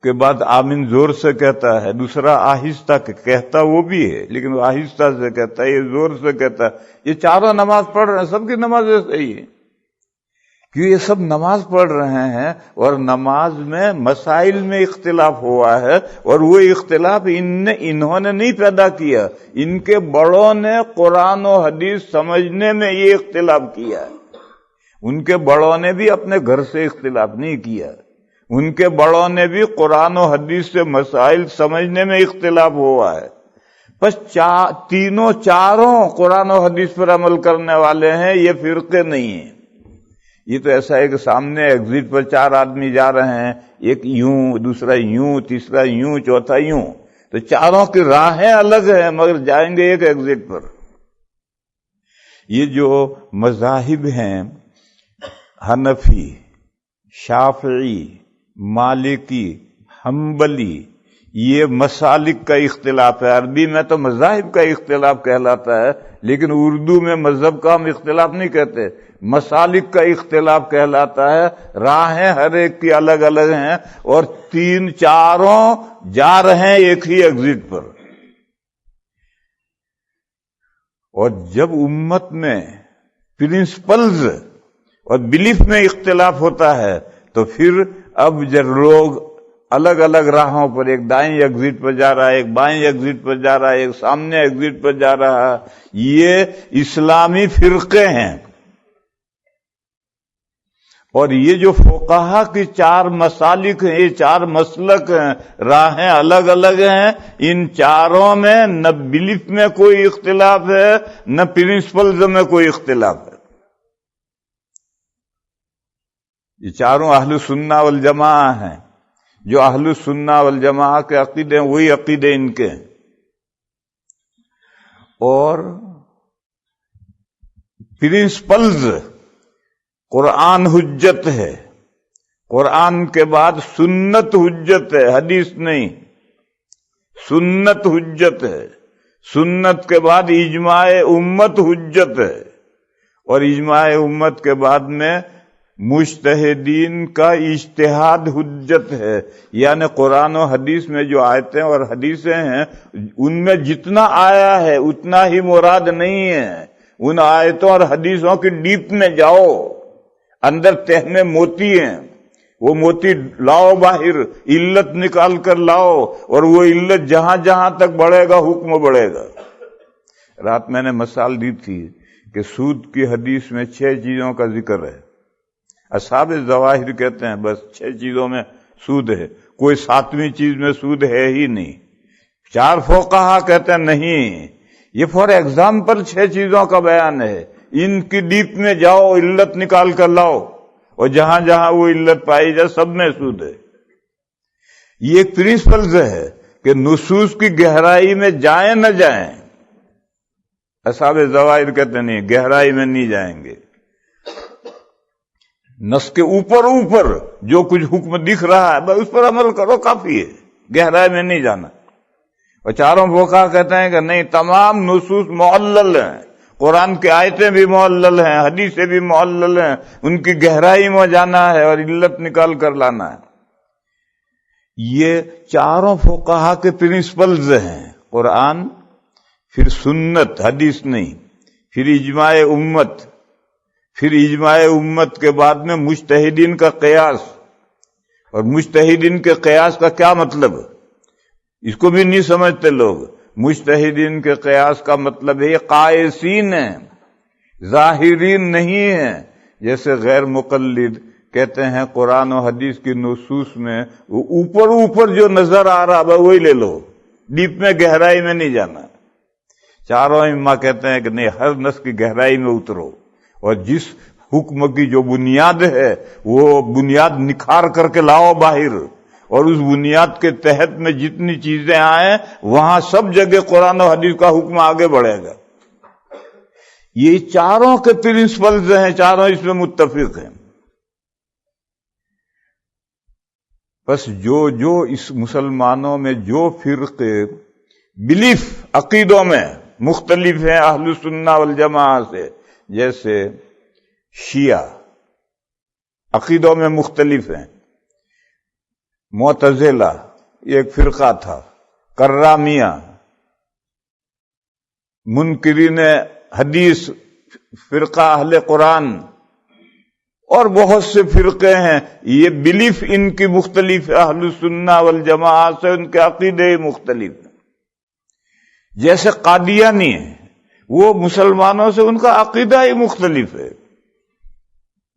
کے بعد آمین زور سے کہتا ہے، دوسرا آہستہ کہتا وہ بھی ہے لیکن وہ آہستہ سے کہتا ہے، یہ زور سے کہتا ہے. یہ چاروں نماز پڑھ رہے ہیں، سب کی نماز صحیح ہے کیوں؟ یہ سب نماز پڑھ رہے ہیں اور نماز میں مسائل میں اختلاف ہوا ہے، اور وہ اختلاف انہوں نے نہیں پیدا کیا، ان کے بڑوں نے قرآن و حدیث سمجھنے میں یہ اختلاف کیا ہے. ان کے بڑوں نے بھی اپنے گھر سے اختلاف نہیں کیا، ان کے بڑوں نے بھی قرآن و حدیث سے مسائل سمجھنے میں اختلاف ہوا ہے. بس چاروں قرآن و حدیث پر عمل کرنے والے ہیں، یہ فرقے نہیں ہیں. یہ تو ایسا ہے کہ سامنے ایگزٹ پر 4 آدمی جا رہے ہیں، ایک یوں، دوسرا یوں، تیسرا یوں، چوتھا یوں، تو چاروں کی راہیں الگ ہیں مگر جائیں گے ایک ایگزٹ پر۔ یہ جو مذاہب ہیں، حنفی، شافعی، مالکی، حنبلی، یہ مسالک کا اختلاف ہے۔ عربی میں تو مذاہب کا اختلاف کہلاتا ہے، لیکن اردو میں مذہب کا ہم اختلاف نہیں کہتے، مسالک کا اختلاف کہلاتا ہے۔ راہیں ہر ایک کی الگ الگ ہیں اور 3-4 جا رہے ہیں ایک ہی ایگزٹ پر۔ اور جب امت میں پرنسپلز اور بلیف میں اختلاف ہوتا ہے تو پھر اب جب لوگ الگ الگ راہوں پر، ایک دائیں ایگزٹ پر جا رہا ہے، ایک بائیں ایگزٹ پر جا رہا ہے، ایک سامنے ایگزٹ پر جا رہا ہے، یہ اسلامی فرقے ہیں۔ اور یہ جو فقہا کی 4 مسالک ہیں، یہ 4 مسلک ہیں، راہیں الگ الگ ہیں، ان چاروں میں نہ بلیف میں کوئی اختلاف ہے نہ پرنسپلز میں کوئی اختلاف ہے۔ یہ چاروں اہل سنہ والجماعہ ہیں۔ جو اہل سنہ والجماعہ کے عقیدے ہیں وہی عقیدے ان کے ہیں۔ اور پرنسپلز، قرآن حجت ہے، قرآن کے بعد سنت حجت ہے، حدیث نہیں، سنت حجت ہے، سنت کے بعد اجماع امت حجت ہے، اور اجماع امت کے بعد میں مجتہدین کا اجتہاد حجت ہے۔ یعنی قرآن و حدیث میں جو آیتیں اور حدیثیں ہیں ان میں جتنا آیا ہے اتنا ہی مراد نہیں ہے۔ ان آیتوں اور حدیثوں کی ڈیپ میں جاؤ، اندر تہ میں موتی ہیں، وہ موتی لاؤ باہر، علت نکال کر لاؤ، اور وہ علت جہاں جہاں تک بڑھے گا حکم بڑھے گا۔ رات میں نے مثال دی تھی کہ سود کی حدیث میں 6 چیزوں کا ذکر ہے۔ اصحاب ظواہر کہتے ہیں بس 6 چیزوں میں سود ہے، کوئی 7ویں چیز میں سود ہے ہی نہیں۔ 4 فقہا کہتے ہیں نہیں، یہ فار ایگزامپل 6 چیزوں کا بیان ہے، ان کی ڈیپ میں جاؤ، علت نکال کر لاؤ، اور جہاں جہاں وہ علت پائی جائے سب میں سود ہے۔ یہ ایک پرنسپلز ہے کہ نصوص کی گہرائی میں جائیں نہ جائیں۔ اصحاب ظواہر کہتے ہیں نہیں، گہرائی میں نہیں جائیں گے، نص کے اوپر جو کچھ حکم دکھ رہا ہے بس اس پر عمل کرو کافی ہے، گہرائی میں نہیں جانا۔ اور 4 فقہا کہتے ہیں کہ نہیں، تمام نصوص معلل ہیں، قرآن کی آیتیں بھی معلل ہیں، حدیثیں بھی معلل ہیں، ان کی گہرائی میں جانا ہے اور علت نکال کر لانا ہے۔ یہ 4 فقہا کے پرنسپلز ہیں، قرآن، پھر سنت، حدیث نہیں، پھر اجماع امت، پھر اجماع امت کے بعد میں مجتہدین کا قیاس۔ اور مجتہدین کے قیاس کا کیا مطلب؟ اس کو بھی نہیں سمجھتے لوگ۔ مجتہدین کے قیاس کا مطلب ہے قائسین ہیں، ظاہرین نہیں ہیں۔ جیسے غیر مقلد کہتے ہیں قرآن و حدیث کی نصوص میں وہ اوپر جو نظر آ رہا ہے وہی لے لو، ڈیپ میں گہرائی میں نہیں جانا۔ 4 ائمہ کہتے ہیں کہ نہیں، ہر نص کی گہرائی میں اترو، اور جس حکم کی جو بنیاد ہے وہ بنیاد نکھار کر کے لاؤ باہر، اور اس بنیاد کے تحت میں جتنی چیزیں آئیں وہاں سب جگہ قرآن و حدیث کا حکم آگے بڑھے گا۔ یہ 4 کے پرنسپلز ہیں، 4 اس میں متفق ہیں۔ بس جو اس مسلمانوں میں جو فرقے بلیف عقیدوں میں مختلف ہیں اہل سنہ والجماعہ سے، جیسے شیعہ عقیدوں میں مختلف ہیں، معتزلہ ایک فرقہ تھا، کرامیہ، منکرین حدیث فرقہ اہل قرآن، اور بہت سے فرقے ہیں۔ یہ بلیف ان کی مختلف، اہل سنہ والجماعہ سے ان کے عقیدے مختلف ہیں۔ جیسے قادیانی ہیں، وہ مسلمانوں سے ان کا عقیدہ ہی مختلف ہے۔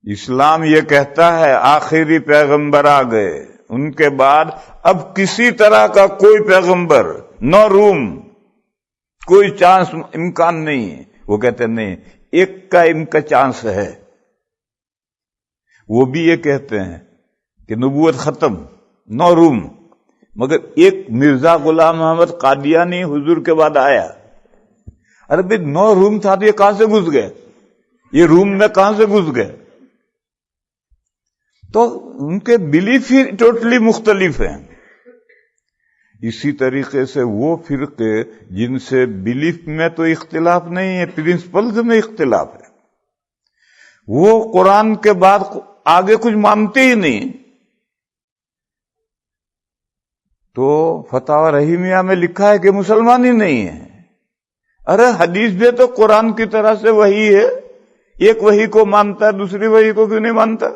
اسلام یہ کہتا ہے آخری پیغمبر آ گئے، ان کے بعد اب کسی طرح کا کوئی پیغمبر، نو روم، کوئی چانس، امکان نہیں ہے۔ وہ کہتے نہیں، ایک کا چانس ہے، وہ بھی یہ کہتے ہیں کہ نبوت ختم، 9 روم، مگر ایک مرزا غلام احمد قادیانی حضور کے بعد آیا۔ ارے بھائی 9 روم تھا تو یہ کہاں سے گھس گئے؟ یہ روم میں کہاں سے گھس گئے؟ تو ان کے بلیف ہی ٹوٹلی مختلف ہیں۔ اسی طریقے سے وہ فرقے جن سے بلیف میں تو اختلاف نہیں ہے، پرنسپلز میں اختلاف ہے، وہ قرآن کے بعد آگے کچھ مانتے ہی نہیں۔ تو فتاوی رحیمیہ میں لکھا ہے کہ مسلمان ہی نہیں ہے۔ ارے حدیث بھی تو قرآن کی طرح سے وحی ہے، ایک وحی کو مانتا ہے، دوسری وحی کو کیوں نہیں مانتا؟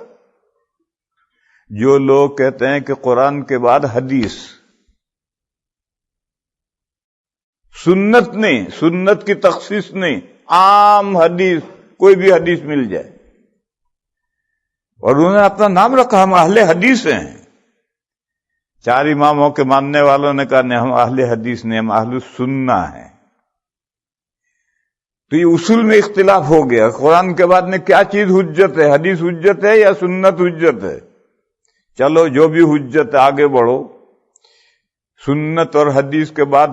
جو لوگ کہتے ہیں کہ قرآن کے بعد حدیث، سنت نہیں، سنت کی تخصیص نہیں، عام حدیث، کوئی بھی حدیث مل جائے، اور انہوں نے اپنا نام رکھا ہم اہل حدیث ہیں۔ 4 اماموں کے ماننے والوں نے کہا نہیں ہم اہل حدیث نہیں، ہم اہل سنہ ہیں۔ تو یہ اصول میں اختلاف ہو گیا، قرآن کے بعد میں کیا چیز حجت ہے؟ حدیث حجت ہے یا سنت حجت ہے؟ چلو جو بھی حجت ہے آگے بڑھو۔ سنت اور حدیث کے بعد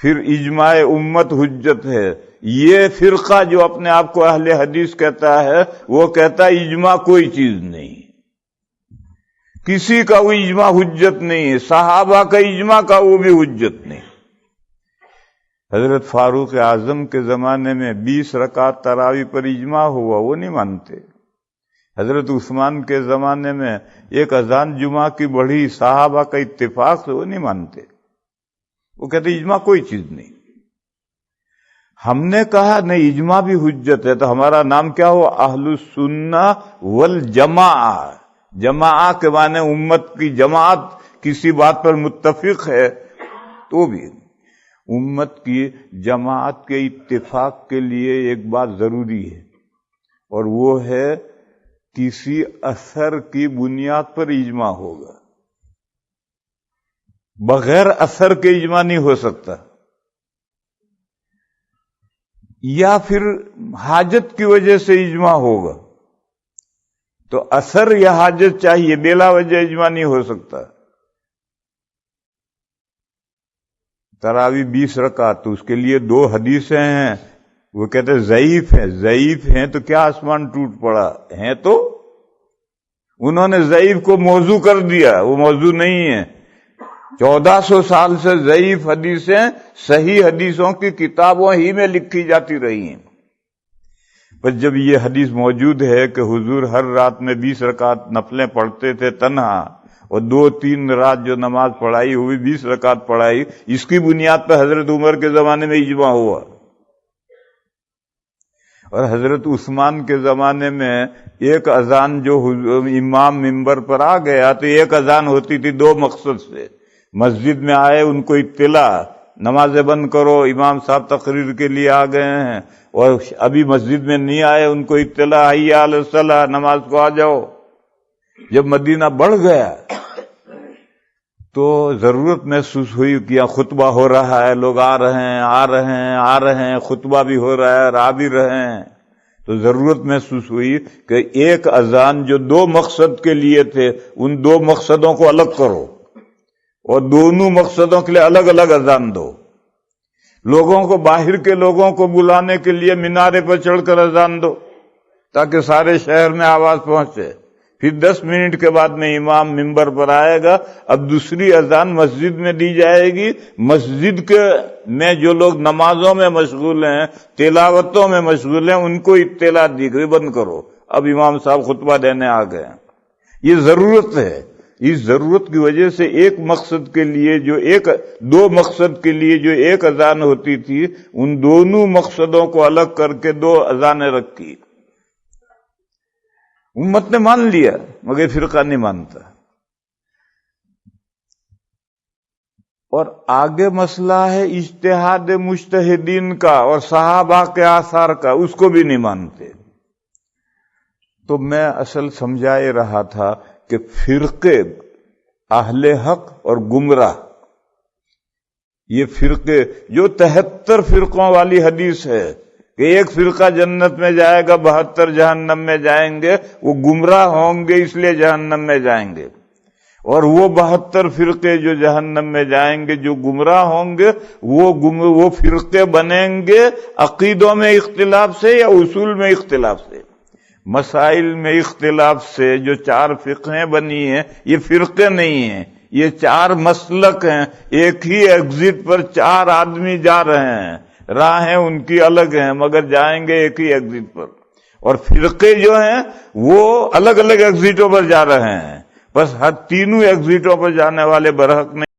پھر اجماع امت حجت ہے۔ یہ فرقہ جو اپنے آپ کو اہل حدیث کہتا ہے وہ کہتا ہے اجماع کوئی چیز نہیں، کسی کا وہ اجماع حجت نہیں ہے، صحابہ کا اجماع کا وہ بھی حجت نہیں۔ حضرت فاروق اعظم کے زمانے میں 20 رکعت تراویح پر اجماع ہوا، وہ نہیں مانتے۔ حضرت عثمان کے زمانے میں ایک اذان جمعہ کی بڑھی، صحابہ کا اتفاق سے وہ نہیں مانتے، وہ کہتے اجماع کوئی چیز نہیں۔ ہم نے کہا نہیں اجماع بھی حجت ہے، تو ہمارا نام کیا ہوا؟ اہل السنہ والجماعہ۔ جماعہ کے معنی امت کی جماعت کسی بات پر متفق ہے، تو بھی امت کی جماعت کے اتفاق کے لیے ایک بات ضروری ہے، اور وہ ہے کسی اثر کی بنیاد پر اجماع ہوگا، بغیر اثر کے اجماع نہیں ہو سکتا، یا پھر حاجت کی وجہ سے اجماع ہوگا۔ تو اثر یا حاجت چاہیے، بلا وجہ اجماع نہیں ہو سکتا۔ تراویح 20 رکعت، تو اس کے لیے 2 حدیثیں ہیں، وہ کہتے ہیں ضعیف ہیں۔ ضعیف ہیں تو کیا آسمان ٹوٹ پڑا؟ ہیں تو انہوں نے ضعیف کو موضوع کر دیا، وہ موضوع نہیں ہے۔ 1400 سال سے ضعیف حدیثیں صحیح حدیثوں کی کتابوں ہی میں لکھی جاتی رہی ہیں، پر جب یہ حدیث موجود ہے کہ حضور ہر رات میں 20 رکعت نفلیں پڑھتے تھے تنہا، اور 2-3 رات جو نماز پڑھائی ہوئی 20 رکعت پڑھائی، اس کی بنیاد پر حضرت عمر کے زمانے میں اجماع ہوا، اور حضرت عثمان کے زمانے میں ایک اذان جو امام منبر پر آ گیا تو ایک اذان ہوتی تھی 2 مقصد سے۔ مسجد میں آئے ان کو اطلاع، نمازیں بند کرو، امام صاحب تقریر کے لیے آ گئے ہیں، اور ابھی مسجد میں نہیں آئے ان کو اطلاع، حی علی الصلاۃ، نماز کو آ جاؤ۔ جب مدینہ بڑھ گیا تو ضرورت محسوس ہوئی کہ یہاں خطبہ ہو رہا ہے، لوگ آ رہے ہیں، خطبہ بھی ہو رہا ہے اور آ بھی رہے ہیں، تو ضرورت محسوس ہوئی کہ ایک اذان جو 2 مقصد کے لیے تھے ان 2 مقصدوں کو الگ کرو، اور دونوں مقصدوں کے لیے الگ الگ اذان دو۔ لوگوں کو، باہر کے لوگوں کو بلانے کے لیے مینارے پر چڑھ کر اذان دو تاکہ سارے شہر میں آواز پہنچے، پھر 10 منٹ کے بعد میں امام منبر پر آئے گا، اب دوسری اذان مسجد میں دی جائے گی، مسجد کے میں جو لوگ نمازوں میں مشغول ہیں، تلاوتوں میں مشغول ہیں، ان کو اطلاع دی گئی بند کرو، اب امام صاحب خطبہ دینے آ گئے۔ یہ ضرورت ہے، اس ضرورت کی وجہ سے ایک مقصد کے لیے جو 2 مقصد کے لیے جو ایک اذان ہوتی تھی، ان دونوں مقصدوں کو الگ کر کے 2 اذانیں رکھی۔ امت نے مان لیا مگر فرقہ نہیں مانتا۔ اور آگے مسئلہ ہے اجتہاد مجتہدین کا اور صحابہ کے آثار کا، اس کو بھی نہیں مانتے۔ تو میں اصل سمجھائے رہا تھا کہ فرقے اہل حق اور گمراہ، یہ فرقے جو 73 فرقوں والی حدیث ہے کہ ایک فرقہ جنت میں جائے گا، 72 جہنم میں جائیں گے، وہ گمراہ ہوں گے اس لیے جہنم میں جائیں گے، اور وہ 72 فرقے جو جہنم میں جائیں گے جو گمراہ ہوں گے وہ فرقے بنیں گے عقیدوں میں اختلاف سے یا اصول میں اختلاف سے، مسائل میں اختلاف سے۔ جو 4 فقہیں بنی ہیں یہ فرقے نہیں ہیں، یہ 4 مسلک ہیں، ایک ہی ایگزٹ پر 4 آدمی جا رہے ہیں، راہیں ان کی الگ ہیں مگر جائیں گے ایک ہی ایگزٹ پر، اور فرقے جو ہیں وہ الگ الگ ایگزٹوں پر جا رہے ہیں، بس ہر تینوں ایگزٹوں پر جانے والے برحق نہیں۔